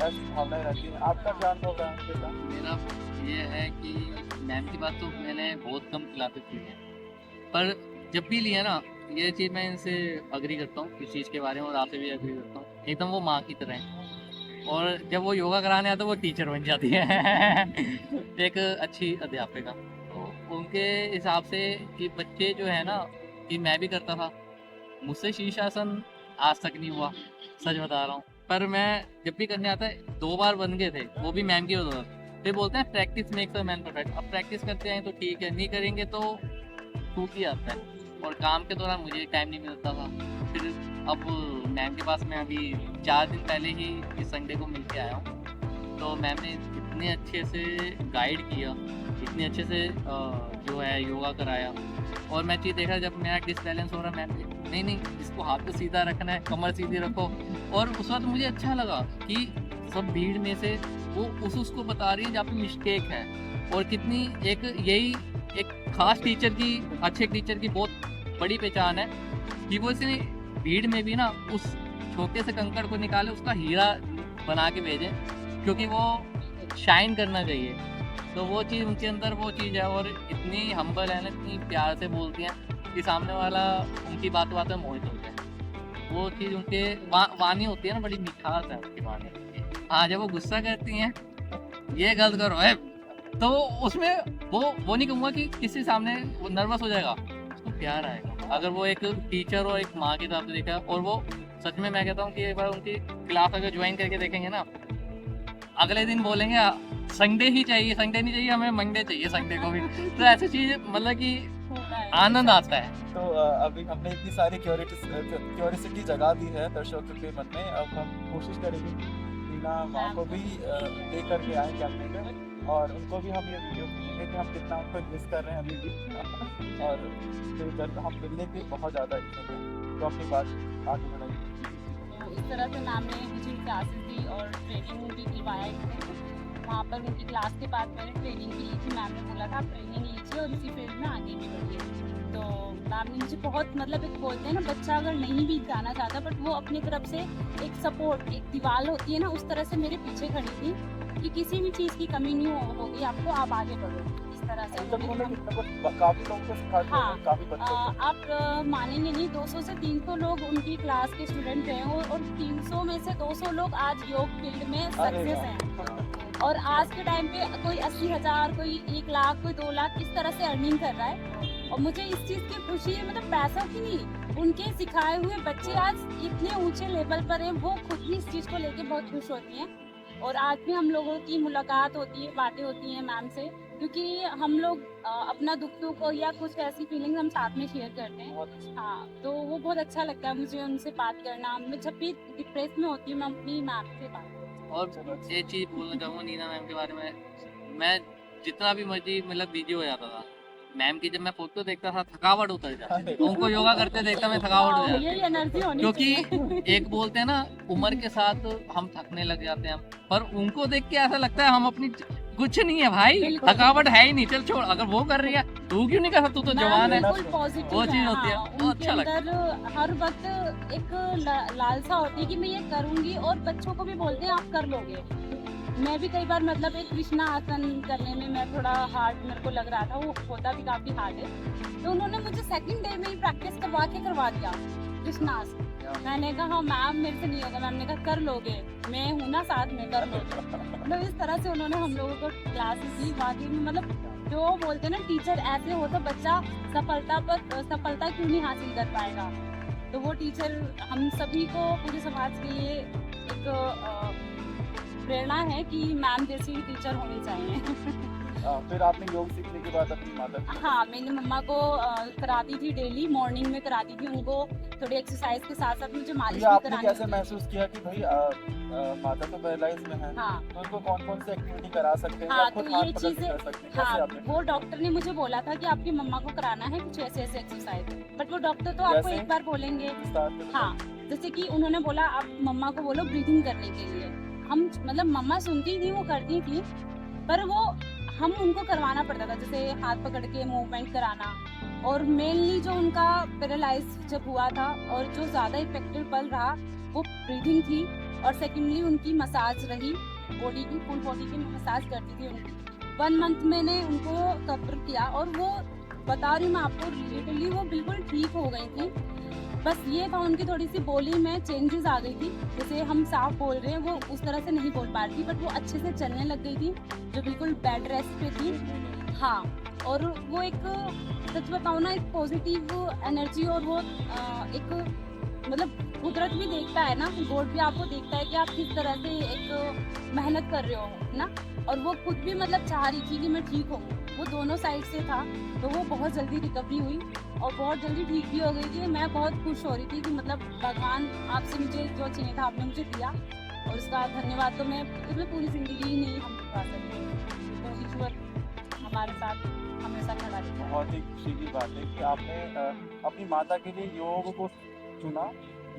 [SPEAKER 3] ऐसी भावनाएं रहती हैं। आपका क्या अनुभव रहा है बेटा?
[SPEAKER 2] मेरा ये है कि मैम की बात तो मैंने बहुत कम क्लासेस ली है, पर जब भी लिया ना ये चीज़ मैं इनसे अग्री करता हूँ इस चीज़ के बारे में, और आपसे भी अग्री करता हूँ। एकदम वो माँ की तरह है, और जब वो योगा कराने आते वो टीचर बन जाती है एक अच्छी अध्यापिका। तो उनके हिसाब से कि बच्चे जो है ना, कि मैं भी करता था, मुझसे शीर्षासन आज तक नहीं हुआ, सच बता रहा हूँ। पर मैं जब भी करने आता है 2 बार बन गए थे, वो भी मैम की बदौलत। फिर बोलते हैं practice makes a man perfect. अब प्रैक्टिस करते हैं तो ठीक है, नहीं करेंगे तो टूट ही आता है। और काम के दौरान मुझे टाइम नहीं मिलता था। फिर अब मैम के पास मैं अभी 4 दिन पहले ही इस संडे को मिल के आया हूँ, तो मैम ने इतने अच्छे से गाइड किया, इतने अच्छे से जो है योगा कराया। और मैं चीज़ देखा जब मेरा डिसबैलेंस हो रहा, मैम ने नहीं इसको हाथ को सीधा रखना है, कमर सीधी रखो। और उस वक्त मुझे अच्छा लगा कि सब भीड़ में से वो उसको बता रही है जहाँ पे मिस्टेक है। और कितनी एक यही एक खास टीचर की, अच्छे टीचर की बहुत बड़ी पहचान है कि वो इसने भीड़ में भी ना उस छोटे से कंकड़ को निकाले, उसका हीरा बना के भेजे, क्योंकि वो शाइन करना चाहिए। तो वो चीज़ उनके अंदर वो चीज़ है, और इतनी हम्बल है ना, इतनी प्यार से बोलती हैं कि सामने वाला उनकी बात में मोहित हो जाए। वो चीज़ उनके वाणी होती है ना, बड़ी मिठास है उनकी वाणी। हाँ, जब वो गुस्सा करती हैं ये गलत करो है, तो उसमें वो नहीं कहूँगा कि किसी सामने वो नर्वस हो जाएगा, उसको प्यार आएगा। अगर वो एक टीचर और एक माँ की तरफ से देखा, और वो सच में मैं कहता हूँ कि एक बार उनकी क्लास अगर ज्वाइन करके देखेंगे ना, अगले दिन बोलेंगे संडे ही चाहिए, संडे नहीं चाहिए हमें, मंडे चाहिए संडे को भी। तो ऐसी चीज मतलब कि
[SPEAKER 1] होता है
[SPEAKER 2] आनंद आता है।
[SPEAKER 3] तो अभी हमने इतनी सारी क्यूरियोसिटी जगा दी है दर्शकों के मन में, अब हम कोशिश करेंगे कि टीना माँ को भी लेकर के आए कैमरे में, और उनको भी हम ये वीडियो भेजेंगे कि हम कितना उनको मिस कर रहे हैं अभी भी, और फिर जब हम मिलने के बहुत ज़्यादा इच्छुक हैं। तो अपनी बात आगे बढ़ाइए।
[SPEAKER 1] तो इस तरह से मैम ने मुझे क्लासेस दी और ट्रेनिंग भी दिलवाया इसने। वहाँ पर उनकी क्लास के बाद मैंने ट्रेनिंग भी ली थी। मैम ने बोला था आप ट्रेनिंग लीजिए और इसी फील्ड में आगे भी बढ़िए। तो मैम ने मुझे बहुत मतलब एक बोलते हैं ना, बच्चा अगर नहीं भी जाना चाहता बट वो अपनी तरफ से एक सपोर्ट, एक दीवार होती है ना, उस तरह से मेरे पीछे खड़ी थी कि किसी भी चीज़ की कमी नहीं होगी आपको, आप आगे बढ़ो। इस तरह से
[SPEAKER 3] तो उन्होंने काफ़ी लोगों को सिखा दिया,
[SPEAKER 1] हाँ,
[SPEAKER 3] काफ़ी बच्चों को।
[SPEAKER 1] आप मानेंगे नहीं, 200 से 300 लोग उनकी क्लास के स्टूडेंट रहे हो और 300 में से 200 लोग आज योग फील्ड में सक्सेस हैं। और आज के टाइम पे कोई 80,000, कोई 1 लाख, कोई 2 लाख इस तरह से अर्निंग कर रहा है। और मुझे इस चीज़ की खुशी है, मतलब पैसों की नहीं, उनके सिखाए हुए बच्चे आज इतने ऊंचे लेवल पर हैं, वो खुद भी इस चीज़ को लेके बहुत खुश होती हैं। और आज भी हम लोगों की मुलाकात होती है, बातें होती हैं मैम से, क्योंकि हम लोग अपना दुख सुख को या कुछ ऐसी फीलिंग्स हम साथ में शेयर करते हैं। हाँ, तो वो बहुत अच्छा लगता है मुझे उनसे बात करना। मैं जब भी डिप्रेस में होती हूँ मैं अपनी मैम से बात करती हूँ।
[SPEAKER 2] और ये चीज बोलना चाहूँगा नीना मैम के बारे में, मैं जितना भी मर्जी मतलब बिजी हो जाता था, मैम की जब मैं फोटो देखता था थकावट उतर जाती थी। उनको योगा करते देखता मैं थकावट हो जाती
[SPEAKER 1] यही एनर्जी होनी
[SPEAKER 2] क्योंकि
[SPEAKER 1] चाहिए।
[SPEAKER 2] एक बोलते हैं ना, उम्र के साथ हम थकने लग जाते हैं, पर उनको देख के ऐसा लगता है हम अपनी कुछ नहीं है भाई,
[SPEAKER 1] बिल्कुल।
[SPEAKER 2] थकावट है ही नहीं, चल छोड़, अगर वो कर रही है तू क्यों नहीं कर सकता, तू तो जवान है।
[SPEAKER 1] बिल्कुल पॉजिटिव
[SPEAKER 2] वो चीज होती है, वो
[SPEAKER 1] उनके
[SPEAKER 2] अच्छा लगता है।
[SPEAKER 1] अंदर हर वक्त एक लालसा होती है कि मैं ये करूंगी, और बच्चों को भी बोलते हैं आप कर लोगे। मैं भी कई बार मतलब एक कृष्णा आसन करने में मैं थोड़ा हार्ड मेरे को लग रहा था, वो होता भी काफी हार्ड है, तो उन्होंने मुझे सेकंड डे में ही प्रैक्टिस करवा दिया कृष्णा आसन। मैंने कहा मैम मेरे से नहीं होगा, मैम ने कहा कर लोगे, मैं हूँ ना साथ में, कर लोगे। मतलब इस तरह से उन्होंने हम लोगों को क्लासेस दी। वाकई में मतलब जो बोलते हैं ना, टीचर ऐसे हो तो बच्चा सफलता क्यों नहीं हासिल कर पाएगा। तो वो टीचर हम सभी को, पूरे समाज के लिए एक प्रेरणा है कि मैम जैसी टीचर होनी चाहिए।
[SPEAKER 3] फिर आपने योग सीखने के बाद अपनी माता की
[SPEAKER 1] हाँ, मैंने मम्मा को कराती थी, डेली मॉर्निंग में कराती थी उनको थोड़ी एक्सरसाइज के साथ साथ मुझे मालिश
[SPEAKER 3] ये
[SPEAKER 1] भी
[SPEAKER 3] आपने
[SPEAKER 1] करानी
[SPEAKER 3] कैसे
[SPEAKER 1] थी।
[SPEAKER 3] महसूस किया कि भाई माता तो पैरालाइज में है,
[SPEAKER 1] हाँ
[SPEAKER 3] तो उनको कौन कौन सी एक्टिविटी करा सकते हैं,
[SPEAKER 1] हाँ,
[SPEAKER 3] या खुद
[SPEAKER 1] तो
[SPEAKER 3] हाथ
[SPEAKER 1] ये
[SPEAKER 3] पकड़ के
[SPEAKER 1] चीजें,
[SPEAKER 3] कर सकते हैं,
[SPEAKER 1] हाँ,
[SPEAKER 3] कैसे आपने?
[SPEAKER 1] वो डॉक्टर ने मुझे बोला था कि आपकी मम्मा को कराना है कुछ ऐसे ऐसे एक्सरसाइज, बट वो डॉक्टर तो आपको
[SPEAKER 3] जैसे?
[SPEAKER 1] एक बार बोलेंगे।
[SPEAKER 3] विस्तार से बताइए।
[SPEAKER 1] हाँ, जैसे कि उन्होंने बोला आप मम्मा को बोलो ब्रीथिंग करने के लिए। हम मतलब मम्मा सुनती थी, वो करती थी, पर वो हम उनको करवाना पड़ता था, जैसे हाथ पकड़ के मूवमेंट कराना। और मेनली जो उनका पैरालाइज जब हुआ था और जो ज़्यादा इफेक्टिव पल रहा वो ब्रीथिंग थी, और सेकेंडली उनकी मसाज रही, बॉडी की, फुल बॉडी की मसाज करती थी उनकी। 1 मंथ मैंने उनको कवर किया और वो बता रही हूँ मैं आपको, रिलेटिवली वो बिल्कुल ठीक हो गई थी। बस ये था उनकी थोड़ी सी बोली में चेंजेस आ गई थी, जैसे हम साफ बोल रहे हैं वो उस तरह से नहीं बोल पा रही थी, बट वो अच्छे से चलने लग गई थी, जो बिल्कुल बेड रेस्ट पे थी। हाँ, और वो एक, सच बताऊँ ना, एक पॉजिटिव एनर्जी, और वो एक मतलब कुदरत भी देखता है ना, गॉड भी आपको देखता है कि आप किस तरह से एक मेहनत कर रहे हो ना। और वो खुद भी मतलब चाह रही थी कि मैं ठीक हूँ, वो दोनों साइड से था, तो वो बहुत जल्दी रिकवरी हुई और बहुत जल्दी ठीक भी हो गई थी। मैं बहुत खुश हो रही थी कि मतलब भगवान आपसे मुझे जो चाहिए था आपने मुझे दिया, और उसका धन्यवाद तो मैं पूरी ज़िंदगी ही नहीं हम चुका सकते। तो ईश्वर हमारे साथ हमेशा खड़ा रहता है।
[SPEAKER 3] बहुत ही खुशी की बात है कि आपने अपनी माता के लिए योग को चुना,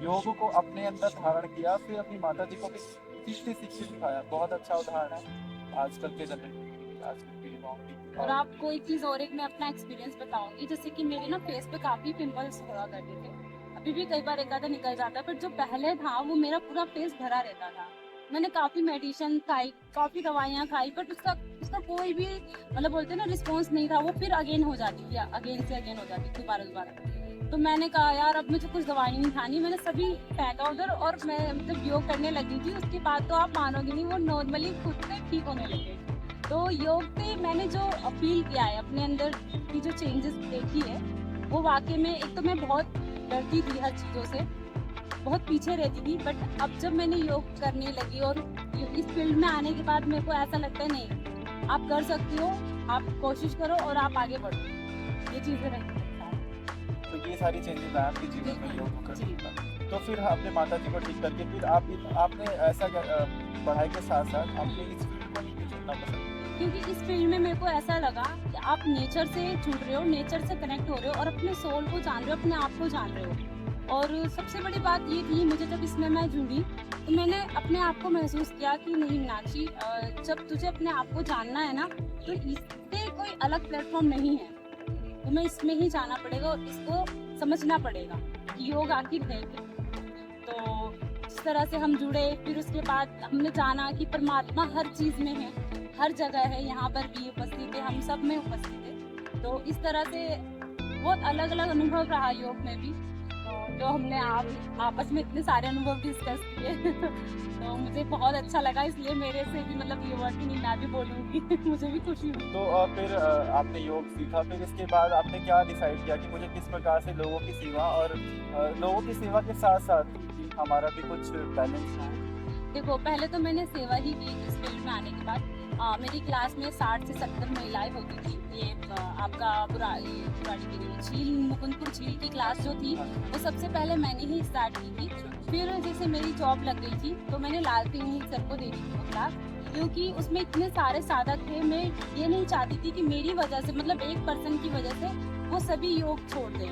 [SPEAKER 3] योग को अपने अंदर धारण किया, फिर अपनी माता जी को भी सीखते सिखाया। बहुत अच्छा उदाहरण है आजकल के जनरेशन, आजकल के युवाओं की।
[SPEAKER 1] और आपको एक चीज़ और, एक मैं अपना एक्सपीरियंस बताऊंगी, जैसे कि मेरे ना फेस पे काफ़ी पिंपल्स हुआ करते थे, अभी भी कई बार एक आधा निकल जाता है, पर जो पहले था वो मेरा पूरा फेस भरा रहता था। मैंने काफ़ी मेडिसिन खाई, काफ़ी दवाइयाँ खाई, बट उसका कोई भी मतलब बोलते हैं ना रिस्पॉन्स नहीं था। वो फिर अगेन हो जाती थी, अगेन से अगेन हो जाती थी, दोबारा। तो मैंने कहा यार अब मुझे कुछ दवाई नहीं खानी, मैंने सभी फेंका उधर और मैं मतलब योग करने लगी थी। उसके बाद तो आप मानोगे नहीं, वो नॉर्मली खुद से ठीक होने लगे। तो योग पे मैंने जो अपील किया है, अपने अंदर की जो चेंजेस देखी है, वो वाकई में, एक तो मैं बहुत डरती थी हर चीज़ों से, बहुत पीछे रहती थी, बट अब जब मैंने योग करने लगी और इस फील्ड में आने के बाद मेरे को ऐसा लगता है नहीं, आप कर सकती हो, आप कोशिश करो और आप आगे बढ़ो। ये चीज़ें रहती हैं।
[SPEAKER 3] तो ये सारी चेंजेस आए आपके जीवन में योग करने के बाद। तो फिर अपने माता जी को ठीक करके फिर आपने ऐसा पढ़ाई के साथ साथ आपने इस फील्ड को नहीं चुनना पसंद किया?
[SPEAKER 1] क्योंकि इस फील्ड में मेरे को ऐसा लगा कि आप नेचर से जुड़ रहे हो, नेचर से कनेक्ट हो रहे हो और अपने सोल को जान रहे हो, अपने आप को जान रहे हो। और सबसे बड़ी बात ये थी, मुझे जब इसमें मैं जुड़ी तो मैंने अपने आप को महसूस किया कि नहीं मीनाक्षी, जब तुझे अपने आप को जानना है ना, तो इससे कोई अलग प्लेटफॉर्म नहीं है, तुम्हें इसमें ही जाना पड़ेगा और इसको समझना पड़ेगा कि योग आखिर है क्या। तो जिस तरह से हम जुड़े, फिर उसके बाद हमने जाना कि परमात्मा हर चीज़ में है, हर जगह है, यहाँ पर भी उपस्थित है, हम सब में उपस्थित है। तो इस तरह से बहुत अलग अलग अनुभव रहा योग में भी, तो जो हमने आपस में इतने सारे अनुभव डिस्कस किए तो मुझे बहुत अच्छा लगा, इसलिए मेरे से भी मतलब ये हुआ कि नहीं मैं भी बोलूँगी मुझे भी खुशी हुई।
[SPEAKER 3] तो फिर आपने योग सीखा, फिर इसके बाद आपने क्या डिसाइड किया कि मुझे किस प्रकार से लोगों की सेवा और लोगों की सेवा के साथ साथ हमारा भी कुछ बैलेंस हो?
[SPEAKER 1] देखो, पहले तो मैंने सेवा ही की इस फील्ड में आने के बाद। मेरी क्लास में 60 से 70 महिलाएं होती थी। ये आपका बुराड़ी झील, मुकुंदपुर झील की क्लास जो थी वो सबसे पहले मैंने ही स्टार्ट की थी। फिर जैसे मेरी जॉब लग गई थी तो मैंने लाल सिंह सर को दे दी थी वो क्लास, क्योंकि उसमें इतने सारे साधक थे। मैं ये नहीं चाहती थी कि मेरी वजह से, मतलब एक पर्सन की वजह से वो सभी योग छोड़ दें,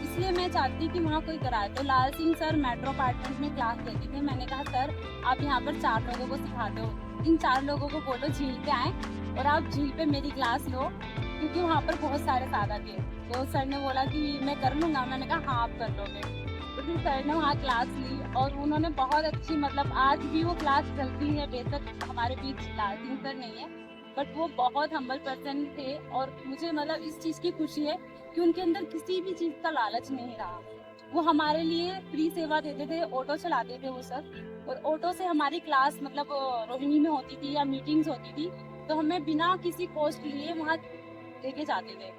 [SPEAKER 1] इसलिए मैं चाहती कि वहाँ कोई कराए। तो लाल सिंह सर मेट्रो अपार्टमेंट में क्लास लेते थे। मैंने कहा सर आप यहाँ पर 4 लोगों को सिखाते हो, इन 4 लोगों को बोलो झील पे आए और आप झील पे मेरी क्लास लो, क्योंकि वहाँ पर बहुत सारे साधक हैं। तो सर ने बोला कि मैं कर लूँगा। मैंने कहा हाँ आप कर लोगे। तो फिर सर ने वहाँ क्लास ली और उन्होंने बहुत अच्छी, मतलब आज भी वो क्लास चलती है। बेशक हमारे बीच लाल सिंह सर नहीं है, बट वो बहुत हम्बल पर्सन थे और मुझे मतलब इस चीज़ की खुशी है कि उनके अंदर किसी भी चीज़ का लालच नहीं रहा। वो हमारे लिए फ्री सेवा देते थे, ऑटो चलाते थे वो सर, और ऑटो से हमारी क्लास मतलब रोहिणी में होती थी या मीटिंग्स होती थी तो हमें बिना किसी कॉस्ट लिए वहाँ लेके जाते थे।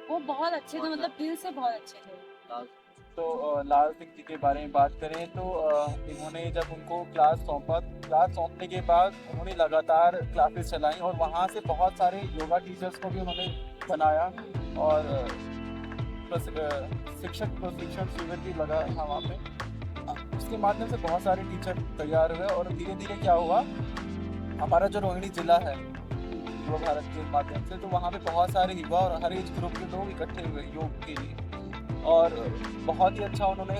[SPEAKER 1] वो बहुत अच्छे थे, मतलब दिल से बहुत अच्छे थे।
[SPEAKER 3] तो लाल सिंह जी के बारे में बात करें तो इन्होंने जब उनको क्लास सौंपने के बाद उन्होंने लगातार क्लासेस चलाई और वहाँ से बहुत सारे योगा टीचर्स को भी उन्होंने बनाया और शिक्षक प्रशिक्षण शिविर भी लगा था वहाँ पे। उसके माध्यम से बहुत सारे टीचर तैयार हुए और धीरे धीरे क्या हुआ, हमारा जो रोहिणी जिला है युवा भारत के माध्यम से, तो वहाँ पे बहुत सारे युवा और हर एज ग्रुप के लोग इकट्ठे हुए योग के लिए और बहुत ही अच्छा उन्होंने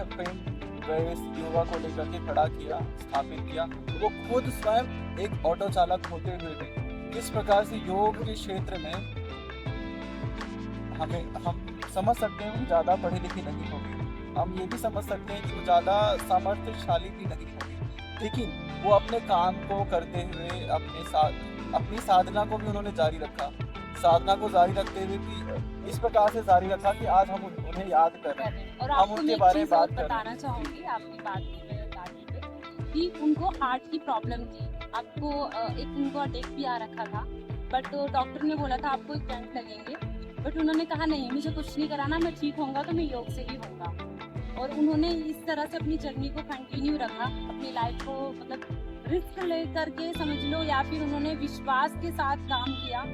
[SPEAKER 3] योगा को लेकर के खड़ा किया, स्थापित किया। वो खुद स्वयं एक ऑटो चालक होते हुए भी किस प्रकार से योग के क्षेत्र में हम समझ सकते हैं वो ज़्यादा पढ़ी लिखी नहीं होगी, हम ये भी समझ सकते हैं कि वो ज़्यादा सामर्थ्यशाली भी नहीं होगी, लेकिन वो अपने काम को करते हुए अपनी साधना को भी उन्होंने जारी रखा। साधना को जारी रखते हुए भी इस प्रकार से जारी रखा कि आज हम उन्हें याद कर रहे हैं।
[SPEAKER 1] और
[SPEAKER 3] हम उनके बारे में बात
[SPEAKER 1] बताना चाहूँगी आपकी बात कि उनको हार्ट की प्रॉब्लम थी। आपको एक उनको अटैक भी आ रखा था, बट डॉक्टर ने बोला था आपको स्टेंट लगेंगे, बट उन्होंने कहा नहीं मुझे कुछ नहीं कराना, मैं ठीक होऊंगा तो मैं योग से ही होऊंगा। और उन्होंने इस तरह से अपनी जर्नी को कंटिन्यू रखा, अपनी लाइफ को मतलब रिस्क ले करके समझ लो, या फिर उन्होंने विश्वास के साथ काम किया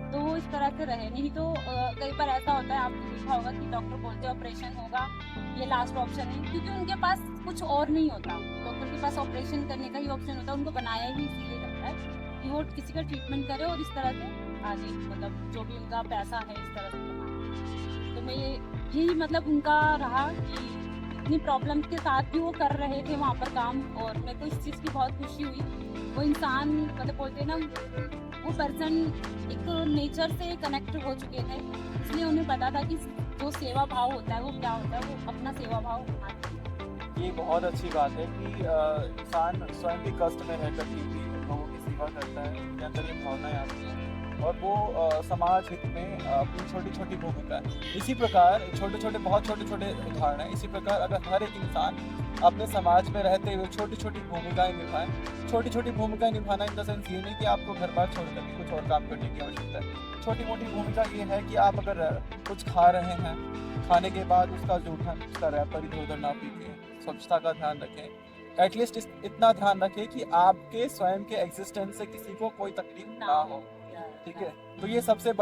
[SPEAKER 1] तो वो इस तरह से रहे। नहीं तो कई बार ऐसा होता है, आपने देखा होगा कि डॉक्टर बोलते हैं ऑपरेशन होगा, ये लास्ट ऑप्शन है, क्योंकि उनके पास कुछ और नहीं होता। डॉक्टर के पास ऑपरेशन करने का ही ऑप्शन होता है, उनको बनाया ही इसीलिए जाता है कि वो किसी का ट्रीटमेंट करे और इस तरह से आगे मतलब जो भी उनका पैसा है इस तरह से कमाए। तो मैं यही मतलब उनका रहा कि इतनी प्रॉब्लम के साथ भी वो कर रहे थे वहाँ पर काम, और मेरे को इस चीज़ की बहुत खुशी हुई। वो इंसान मतलब बोलते हैं ना, वो पर्सन एक नेचर से कनेक्ट हो चुके थे, इसलिए उन्हें पता था कि जो सेवा भाव होता है वो क्या होता है, वो अपना सेवा भाव उठाते।
[SPEAKER 3] ये बहुत अच्छी बात है कि इंसान स्वयं भी कष्ट में रहकर के भी लोगों की सेवा करता है, उनके अंदर ये भावनाएं आती हैं और वो समाज हित में अपनी छोटी छोटी भूमिका है। इसी प्रकार बहुत छोटे छोटे उदाहरण हैं। इसी प्रकार अगर हर एक इंसान अपने समाज में रहते हुए छोटी छोटी भूमिकाएं निभाएं, छोटी छोटी भूमिकाएं निभाना इन द सेंस ये नहीं कि आपको घर बार छोड़ करके कुछ और काम करने की आवश्यकता है। छोटी मोटी भूमिका ये है कि आप अगर कुछ खा रहे हैं, खाने के बाद उसका जूठा उसका रैपर इधर उधर ना फेंकें, स्वच्छता का ध्यान रखें। एटलीस्ट इतना ध्यान रखें कि आपके स्वयं के एग्जिस्टेंस से किसी को कोई तकलीफ ना हो, ठीक है। तो ये सबसे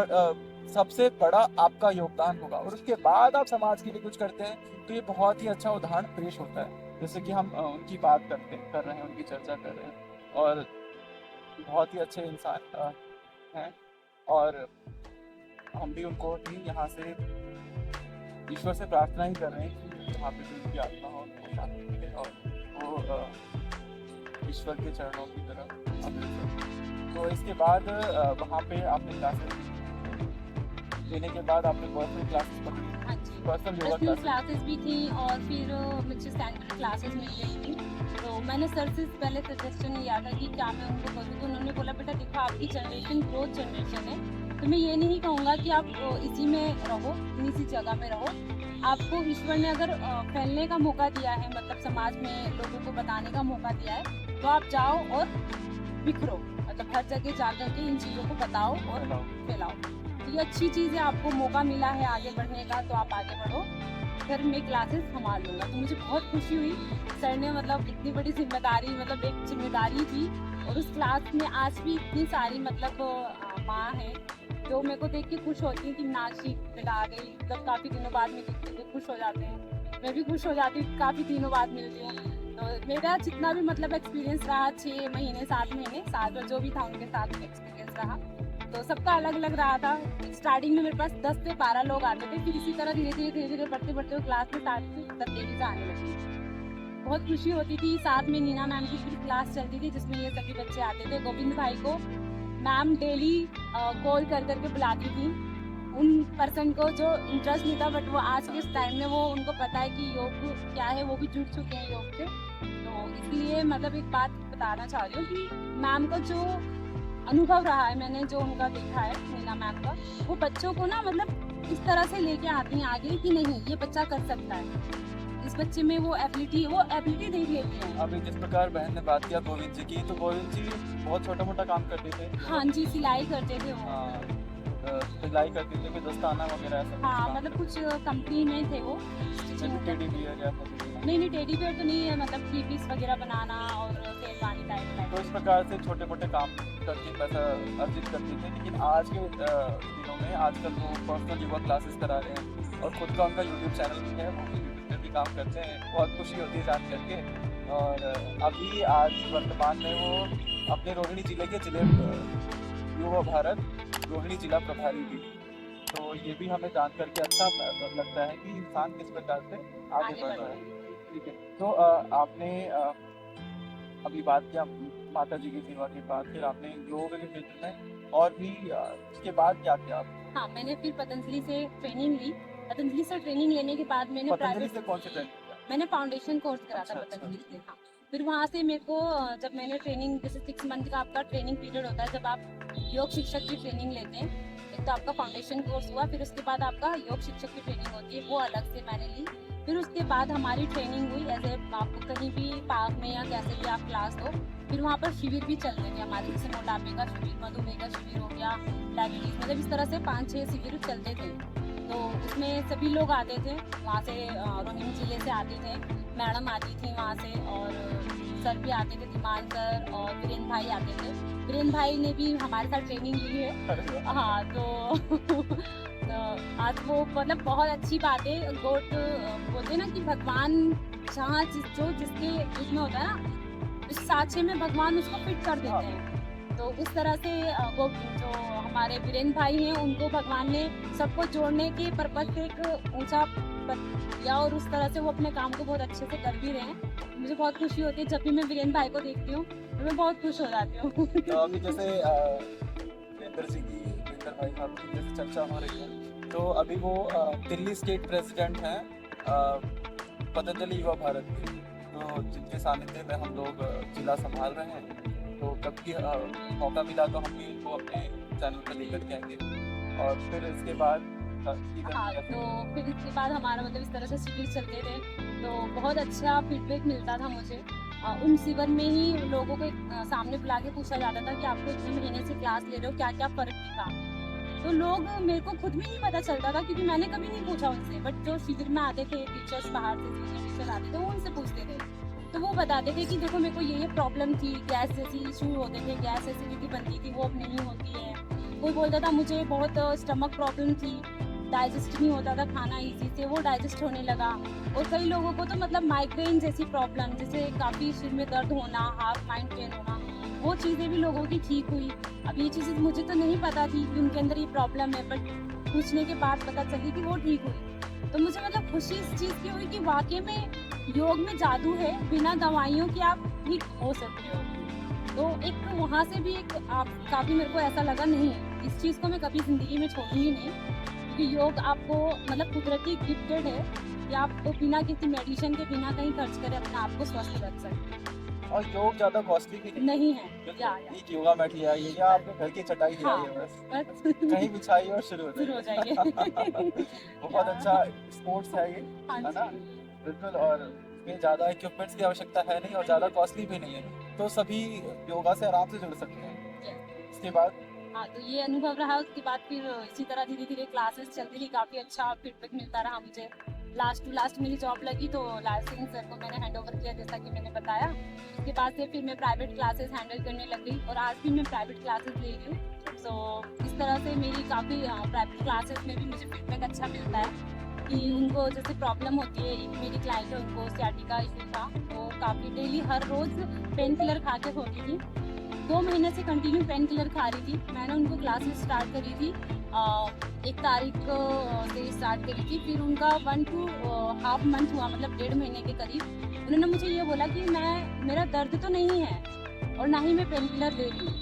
[SPEAKER 3] बड़ा आपका योगदान होगा। और उसके बाद आप समाज के लिए कुछ करते हैं तो ये बहुत ही अच्छा उदाहरण पेश होता है। जैसे कि हम उनकी बात कर रहे हैं, उनकी चर्चा कर रहे हैं, और बहुत ही अच्छे इंसान हैं। और हम भी उनको ही यहाँ से ईश्वर से प्रार्थना ही कर रहे हैं कि यहाँ पे जो उनकी आत्मा हो वो शांति मिले और वो ईश्वर के चरणों की तरफ अग्रसर। तो इसके बाद वहाँ पे आपने क्लासेस लेने के बाद आपने पर्सनल क्लासेस पकड़ी,
[SPEAKER 1] हाँ जी,
[SPEAKER 3] personal yoga
[SPEAKER 1] personal
[SPEAKER 3] classes.
[SPEAKER 1] Classes भी थी और फिर मुझे स्टैंडर्ड क्लासेस मिल गई थी। तो मैंने सर से पहले सजेशन लिया था कि क्या मैं उनको करूँ, तो उन्होंने बोला बेटा देखो आपकी जनरेशन ग्रोथ जनरेशन है, तो मैं ये नहीं कहूँगा कि आप इसी में रहो, इसी जगह में रहो। आपको ईश्वर ने अगर फैलने का मौका दिया है, मतलब समाज में लोगों को बताने का मौका दिया है, तो आप जाओ और बिखरो, मतलब हर जगह जा करके इन चीज़ों को बताओ और फैलाओ। तो ये अच्छी चीज़ है, आपको मौका मिला है आगे बढ़ने का, तो आप आगे बढ़ो। फिर मैं क्लासेस संभाल लूँगा। तो मुझे बहुत खुशी हुई, सर ने मतलब इतनी बड़ी जिम्मेदारी, मतलब एक जिम्मेदारी थी। और उस क्लास में आज भी इतनी सारी मतलब माँ हैं जो मेरे को देख के खुश होती हैं कि नाशी बेटा आ गई, मतलब काफ़ी दिनों बाद में दिखते तो खुश हो जाते हैं। मैं भी खुश हो जाती हूँ, काफ़ी दिनों बाद मिलती हूँ। तो मेरा जितना भी मतलब एक्सपीरियंस रहा, 6 महीने 7 महीने 7 जो भी था उनके साथ एक्सपीरियंस रहा, तो सबका अलग अलग रहा था। स्टार्टिंग में मेरे पास 10 से 12 लोग आते थे, फिर इसी तरह धीरे धीरे बढ़ते बढ़ते क्लास में 7 से 13 से आने लगे। बहुत खुशी होती थी। साथ में नीना मैम की पूरी क्लास चलती थी जिसमें ये सभी बच्चे आते थे। गोविंद भाई को मैम डेली कॉल कर करके बुलाती थी, उन पर्सन को जो इंटरेस्ट नहीं था, बट वो आज के टाइम में वो उनको पता है कि योग क्या है, वो भी जुड़ चुके हैं योग से। तो इसलिए मतलब एक बात बताना चाह रही हूँ कि मैम का जो अनुभव रहा है, मैंने जो उनका देखा है नीना मैम का, वो बच्चों को ना मतलब इस तरह से लेके आती हैं आगे कि नहीं ये बच्चा कर सकता है, इस बच्चे में वो एबिलिटी देख लेती हैं।
[SPEAKER 3] अभी जिस प्रकार बहन ने बात किया गोविंद जी की, तो गोविंद जी बहुत छोटा मोटा काम करते थे।
[SPEAKER 1] हाँ जी, सिलाई करते थे वो।
[SPEAKER 3] हाँ, सिलाई करते थे, कोई दस्ताना वगैरह ऐसा।
[SPEAKER 1] हाँ, मतलब कुछ कंपनी में थे वो।
[SPEAKER 3] टेडी बियर या
[SPEAKER 1] नहीं टेडी बियर तो नहीं है, मतलब थ्री पीस वगैरह बनाना और शेरवानी टाइप।
[SPEAKER 3] तो इस प्रकार से छोटे मोटे काम करके पैसा अर्जित करते थे। लेकिन आज के दिनों में आजकल वो पर्सनल योगा क्लासेस करा रहे हैं और खुद का उनका यूट्यूब चैनल भी है, वो भी यूट्यूब पर भी काम करते हैं। बहुत खुशी होती है जान करके। और अभी आज वर्तमान में वो अपने रोहिणी जिले के युवा भारत रोहिणी जिला प्रभारी भी। तो ये भी हमें जान करके अच्छा लगता है कि इंसान किस प्रकार से आगे बढ़ रहा है। ठीक है, तो आपने अभी बात किया माता जी की सेवा के बाद, फिर आपने योग के क्षेत्र में और भी उसके बाद क्या किया आप?
[SPEAKER 1] हाँ, मैंने फिर पतंजलि से ट्रेनिंग ली। पतंजलि से ट्रेनिंग लेने के बाद मैंने
[SPEAKER 3] पतंजलि से कौन सी ट्रेनिंग किया?
[SPEAKER 1] मैंने फाउंडेशन कोर्स करा था
[SPEAKER 3] अच्छा,
[SPEAKER 1] पतंजलि से। हाँ, फिर वहाँ से मेरे को जब मैंने ट्रेनिंग, जैसे 6 मंथ का आपका ट्रेनिंग पीरियड होता है, जब आप योग शिक्षक की ट्रेनिंग लेते हैं, एक तो आपका फाउंडेशन कोर्स हुआ, फिर उसके बाद आपका योग शिक्षक की ट्रेनिंग होती है, वो अलग से मैंने ली। फिर उसके बाद हमारी ट्रेनिंग हुई एज ए, आपको कहीं भी पार्क में या कैसे भी आप क्लास हो। फिर वहाँ पर शिविर भी चलते थे हमारे, जैसे मोटापे का शिविर, मधुमेह का शिविर हो गया, डायबिटीज, मतलब इस तरह से 5-6 शिविर चलते थे। तो उसमें सभी लोग आते थे, वहाँ से रोहिणी जिले से आते थे, मैडम आती थी वहाँ से, और सर भी आते थे, धीमान सर और वीरेंद्र भाई आते थे। वीरेंद्र भाई ने भी हमारे साथ ट्रेनिंग ली है। हाँ, तो आज वो मतलब बहुत अच्छी बात है। गोट बोलते ना कि भगवान जहाँ जिसके उसमें होता है ना, उस साँचे में भगवान उसको फिट कर देते हैं। तो उस तरह से वो जो हमारे वीरेंद्र भाई हैं, उनको भगवान ने सबको जोड़ने के पर्पज से एक ऊंचा पद दिया, और उस तरह से वो अपने काम को बहुत अच्छे से कर भी रहे हैं। मुझे बहुत खुशी होती है जब भी मैं वीरेंद्र भाई को देखती हूँ, तो मैं बहुत खुश हो जाती हूँ।
[SPEAKER 3] तो अभी जैसे वीरेंद्र भाई साहब की जैसे चर्चा हो रही है, तो अभी वो दिल्ली स्टेट प्रेसिडेंट हैं पतंजलि युवा भारत के, तो जिनके सानिध्य में हम लोग जिला संभाल रहे हैं। तो कभी मौका मिला तो हम भी इनको अपने चैनल पर लेकर के आएंगे। और फिर इसके बाद
[SPEAKER 1] हाँ, तो फिर इसके बाद हमारा मतलब इस तरह से शिविर चलते थे, तो बहुत अच्छा फीडबैक मिलता था मुझे। उन शिविर में ही लोगों को सामने बुला के पूछा जाता था कि आपको इतने महीने से क्लास ले रहे हो, क्या क्या फ़र्क दिखा। तो लोग मेरे को खुद भी नहीं पता चलता था क्योंकि मैंने कभी नहीं पूछा उनसे, बट जो शिविर में आते थे टीचर्स बाहर से सीनियर टीचर आते थे वो उनसे पूछते थे, तो वो बताते थे कि देखो मेरे को ये प्रॉब्लम थी, गैस जैसी इशू होते थे, गैस एसिडिटी बनती थी वो अब नहीं होती है। कोई बोलता था मुझे बहुत स्टमक प्रॉब्लम थी, डाइजेस्ट नहीं होता था खाना इजी से, वो डाइजेस्ट होने लगा। और कई लोगों को तो मतलब माइग्रेन जैसी प्रॉब्लम, जैसे काफ़ी सिर में दर्द होना, हाफ माइंड पेन होना, वो चीज़ें भी लोगों की ठीक हुई। अब ये चीज़ें मुझे तो नहीं पता थी कि उनके अंदर ये प्रॉब्लम है, बट पूछने के बाद पता चली कि वो ठीक हुई। तो मुझे मतलब खुशी इस चीज़ की हुई कि वाकई में योग में जादू है, बिना दवाइयों के आप ठीक हो सकते हो। तो एक वहाँ से भी एक आप काफ़ी मेरे को ऐसा लगा नहीं है, इस चीज़ को मैं कभी ज़िंदगी में छोड़ूंगी नहीं, क्योंकि योग आपको मतलब कुदरती गिफ्टेड है कि आप तो बिना किसी मेडिसिन के, बिना कहीं खर्च करे अपने आप को स्वस्थ रख सकते हैं।
[SPEAKER 3] और योग ज्यादा कॉस्टली भी
[SPEAKER 1] नहीं है या
[SPEAKER 3] एक योगा मैट लिया आइए या आपके घर की चटाई ले आइए, बस
[SPEAKER 1] बस
[SPEAKER 3] कहीं बिछाइए और शुरू
[SPEAKER 1] शुरू
[SPEAKER 3] हो
[SPEAKER 1] हो
[SPEAKER 3] जाइए।
[SPEAKER 1] जाइए।
[SPEAKER 3] बहुत अच्छा स्पोर्ट्स है ये,
[SPEAKER 1] हाँ
[SPEAKER 3] है
[SPEAKER 1] जी।
[SPEAKER 3] ना? बिल्कुल। और इसमें ज्यादा इक्विपमेंट्स की आवश्यकता है नहीं और ज्यादा कॉस्टली भी नहीं है, तो सभी योगा से आराम से जुड़ सकते हैं। इसके बाद
[SPEAKER 1] हाँ, तो ये अनुभव रहा। उसके बाद फिर इसी तरह धीरे धीरे क्लासेस चलती रही, काफ़ी अच्छा फीडबैक मिलता रहा मुझे। लास्ट टू लास्ट मेरी जॉब लगी तो लाल सिंह सर को मैंने हैंड ओवर किया, जैसा कि मैंने बताया। उसके बाद से फिर मैं प्राइवेट क्लासेस हैंडल करने लग गई और आज भी मैं प्राइवेट क्लासेस ले रही हूँ। तो इस तरह से मेरी काफ़ी प्राइवेट क्लासेस में भी मुझे फीडबैक अच्छा मिलता है कि उनको जैसे प्रॉब्लम होती है। एक मेरी क्लाइंट है, उनको सियाटिका इशू था, वो काफ़ी डेली हर रोज़ पेन किलर खा के होती थी, 2 महीने से कंटिन्यू पेन किलर खा रही थी। मैंने उनको क्लासेस स्टार्ट करी थी 1 तारीख से स्टार्ट करी थी, फिर उनका 1 to हाफ मंथ हुआ, मतलब 1.5 महीने के करीब। उन्होंने मुझे ये बोला कि मेरा दर्द तो नहीं है और ना ही मैं पेन किलर ले रही हूँ,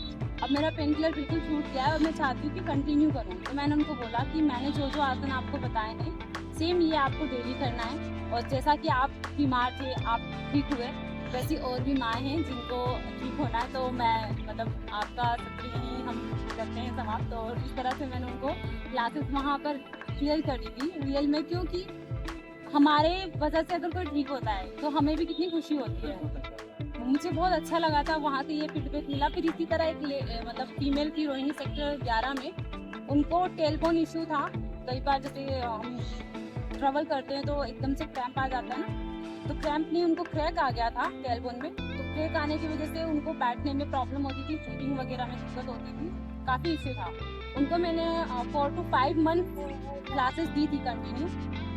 [SPEAKER 1] अब मेरा पेन किलर बिल्कुल छूट गया है और मैं चाहती हूँ कि कंटिन्यू करूँ। तो मैंने उनको बोला कि मैंने जो जो आसन आपको बताए हैं सेम ये आपको डेली करना है, और जैसा कि आप बीमार थे आप ठीक हुए, वैसी और भी माँ हैं जिनको ठीक होना है। तो मैं मतलब आपका सत्र यहीं हम करते हैं समाप्त। और इस तरह से मैंने उनको क्लासेस वहाँ पर रियल कर दी थी, रियल में, क्योंकि हमारे वजह से अगर कोई ठीक होता है तो हमें भी कितनी खुशी होती है। मुझे बहुत अच्छा लगा था, वहाँ से ये फीडबैक मिला। फिर इसी तरह एक मतलब फीमेल थी रोहिणी सेक्टर 11 में, उनको टेलबोन इशू था। कई बार जैसे हम ट्रेवल करते हैं तो एकदम से क्रैम्प आ जाता है ना, तो क्रैम्प नहीं, उनको क्रैक आ गया था टेलबोन में। तो क्रैक आने की वजह से उनको बैठने में प्रॉब्लम होती थी, फीडिंग वगैरह में दिक्कत होती थी, काफ़ी इश्यू था उनको। मैंने 4 to 5 मंथ क्लासेस दी थी कंटिन्यू,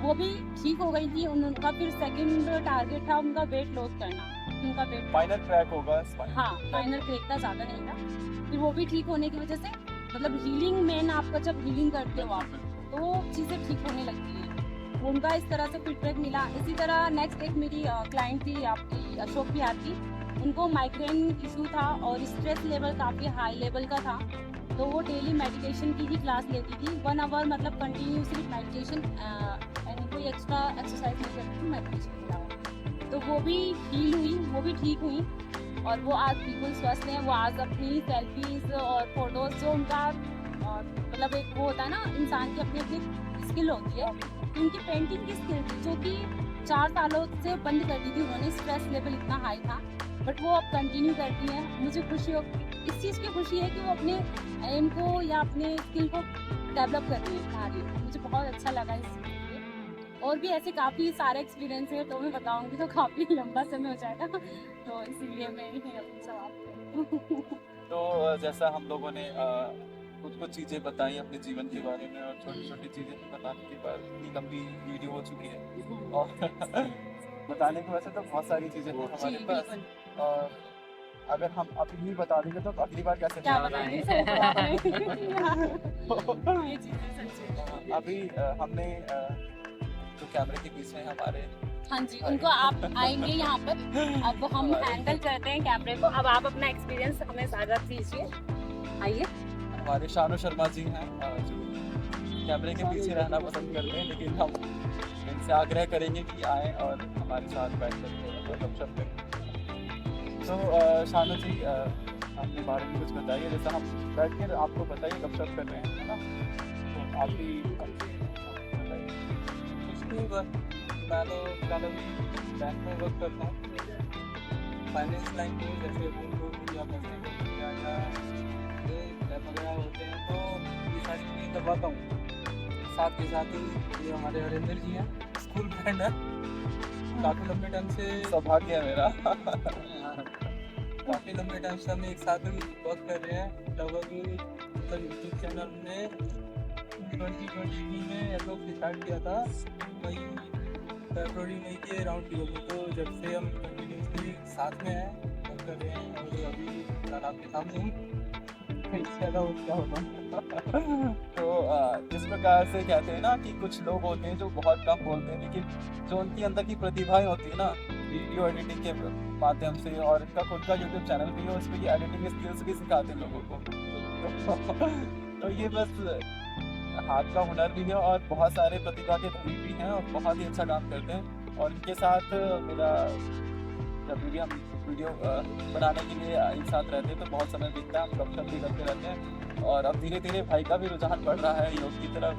[SPEAKER 1] वो भी ठीक हो गई थी। उनका फिर सेकंड टारगेट था उनका वेट लॉस करना, उनका वेट
[SPEAKER 3] फाइनल क्रैक होगा।
[SPEAKER 1] हाँ, फाइनल क्रैक था, ज़्यादा नहीं था। फिर वो भी ठीक होने की वजह से, मतलब हीलिंग मेन, आपका जब हीलिंग करते हो आप तो चीज़ें ठीक होने लगती हैं। उनका इस तरह से फीडबैक मिला। इसी तरह नेक्स्ट एक मेरी क्लाइंट थी आपकी अशोक बिहार की, उनको माइग्रेन इशू था और स्ट्रेस लेवल काफ़ी हाई लेवल का था। तो वो डेली मेडिटेशन की ही क्लास लेती थी, 1 आवर, मतलब कंटिन्यू सिर्फ मेडिटेशन, यानी कोई एक्स्ट्रा एक्सरसाइज नहीं करती थी, मेडिटेशन के अलावा। तो वो भी हील हुई, वो भी ठीक हुई और वो आज बिल्कुल स्वस्थ हैं। वो आज अपनी सेल्फीज और फोटोज, जो उनका मतलब एक वो होता है ना, इंसान की अपनी अपनी स्किल होती है, तो उनकी पेंटिंग की स्किल थी जो कि 4 सालों से बंद कर दी थी उन्होंने, स्ट्रेस लेवल इतना हाई था, बट वो अब कंटिन्यू करती हैं। मुझे खुशी हो, इस चीज़ की खुशी है कि वो अपने एम को या अपने स्किल को डेवलप कर रही है। मुझे बहुत अच्छा लगा इस चीज़ से। और भी ऐसे काफ़ी सारे एक्सपीरियंस है, तो मैं बताऊंगी तो काफ़ी लंबा समय हो जाएगा, तो इसीलिए मैं यही अपनी समाप्त।
[SPEAKER 3] तो जैसा हम लोगों ने कुछ चीज़ें बताई अपने जीवन के बारे में, और छोटी छोटी चीज़ें बताने के बाद इतनी लंबी वीडियो हो चुकी है, और बताने को वैसे तो बहुत सारी चीज़ें हैं हमारे
[SPEAKER 1] जी,
[SPEAKER 3] पास,
[SPEAKER 1] बिल्कुल।
[SPEAKER 3] और अगर हम अभी नहीं बता देंगे तो अगली बार कैसे
[SPEAKER 1] क्या
[SPEAKER 3] बताएंगे?
[SPEAKER 1] बताएं ये चीज़ें सच है।
[SPEAKER 3] अभी हमने जो कैमरे के पीछे हैं हमारे,
[SPEAKER 1] हाँ जी, उनको आप आएंगे यहाँ पर, अब हम हैंडल करते हैं कैमरे को। अब आप अपना एक्सपीरियंस हमें साझा कीजिए, आइए।
[SPEAKER 3] हमारे शानु शर्मा जी हैं, जो कैमरे के पीछे रहना पसंद करते हैं, लेकिन हम इनसे आग्रह करेंगे कि आए और हमारे साथ बैठ कर गपशप करें। तो शानु जी, अपने बारे में कुछ बताइए, जैसा हम बैठ कर आपको बताइए गपशप कर रहे हैं, है ना? तो आप भी बताइए।
[SPEAKER 4] कुछ नहीं, बस मैं तो फिलहाल अभी बैंक में वर्क करता हूँ, फाइनेंस लाइन में, जैसे होम लोन हो गया, पर्सनल लोन हो गया, या लैब वगैरह होते हैं, तो ये सारी स्टार्ट की करवाता हूँ। साथ के साथ ये हमारे हरिंदर जी हैं, स्कूल फ्रेंड है, काफ़ी लंबे टाइम से
[SPEAKER 3] सौभाग्य है मेरा।
[SPEAKER 4] काफ़ी लंबे टाइम से हम एक साथ वर्क कर रहे हैं। लगभग मतलब यूट्यूब चैनल ने 2020 में हम लोग स्टार्ट किया था, फरवरी मई के अराउंड की होगी। तो जब से हम कंटिन्यूसली साथ में हैं, वर्क कर रहे हैं, और अभी फिलहाल आपके सामने ही इससे ज़्यादा और क्या होगा।
[SPEAKER 3] तो जिस प्रकार से कहते हैं ना कि कुछ लोग होते हैं जो बहुत कम बोलते हैं, लेकिन जो उनके अंदर की प्रतिभाएं होती है ना, वीडियो एडिटिंग के माध्यम से, और इनका खुद का यूट्यूब चैनल भी है, उसमें ये एडिटिंग स्किल्स भी सिखाते हैं लोगों को। तो ये बस हाथ का हुनर भी है, और बहुत सारे प्रतिभा के धनी भी हैं, और बहुत ही अच्छा काम करते हैं। और इनके साथ मेरा जब भी हम वीडियो बनाने के लिए एक साथ रहते हैं तो बहुत समय बीतता है, हम गपशप भी करते रहते हैं। और अब धीरे धीरे भाई का भी रुझान बढ़ रहा है योग की तरफ।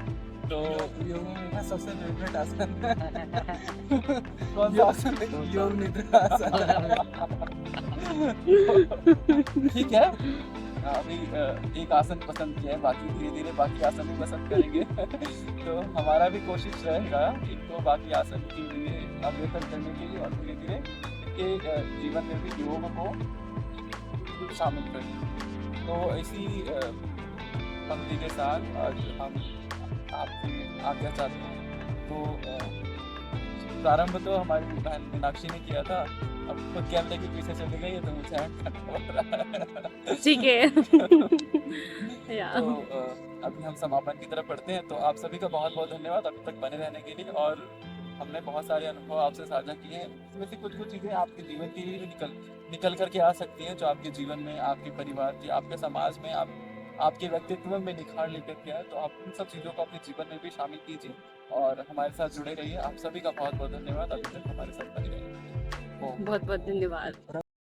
[SPEAKER 3] तो
[SPEAKER 4] योग में मेरा सबसे फेवरेट आसन
[SPEAKER 3] कौन सा आसन है?
[SPEAKER 4] योग निद्रा आसन।
[SPEAKER 3] ठीक है, अभी एक आसन पसंद किया है, बाकी धीरे धीरे बाकी आसन भी पसंद करेंगे। तो हमारा भी कोशिश रहेगा इनको बाकी आसन के लिए अवलोकन करने के लिए, और धीरे धीरे इनके जीवन में भी योग को शामिल करें। तो इसी पंक्ति के साथ आज हम आपसे आज्ञा चाहते हैं। तो प्रारंभ तो हमारी बहन मीनाक्षी ने किया था, अब खुद कैमरे के पीछे चली गई है तो मुझे हैंड करना पड़ रहा है।
[SPEAKER 1] ठीक है।
[SPEAKER 3] तो अभी हम समापन की तरफ बढ़ते हैं। तो आप सभी का बहुत बहुत धन्यवाद अभी तक बने रहने के लिए, और हमने बहुत सारे अनुभव आपसे साझा किए हैं। इसमें से कुछ चीज़ें आपके जीवन के लिए भी निकल करके आ सकती हैं, जो आपके जीवन में, आपके परिवार की, आपके समाज में, आपके व्यक्तित्व में निखार लेकर के आए। तो आप इन सब चीज़ों को अपने जीवन में भी शामिल कीजिए, और हमारे साथ जुड़े रहिए। आप सभी का बहुत बहुत धन्यवाद अभी तक हमारे साथ बने रहिए।
[SPEAKER 1] बहुत बहुत धन्यवाद।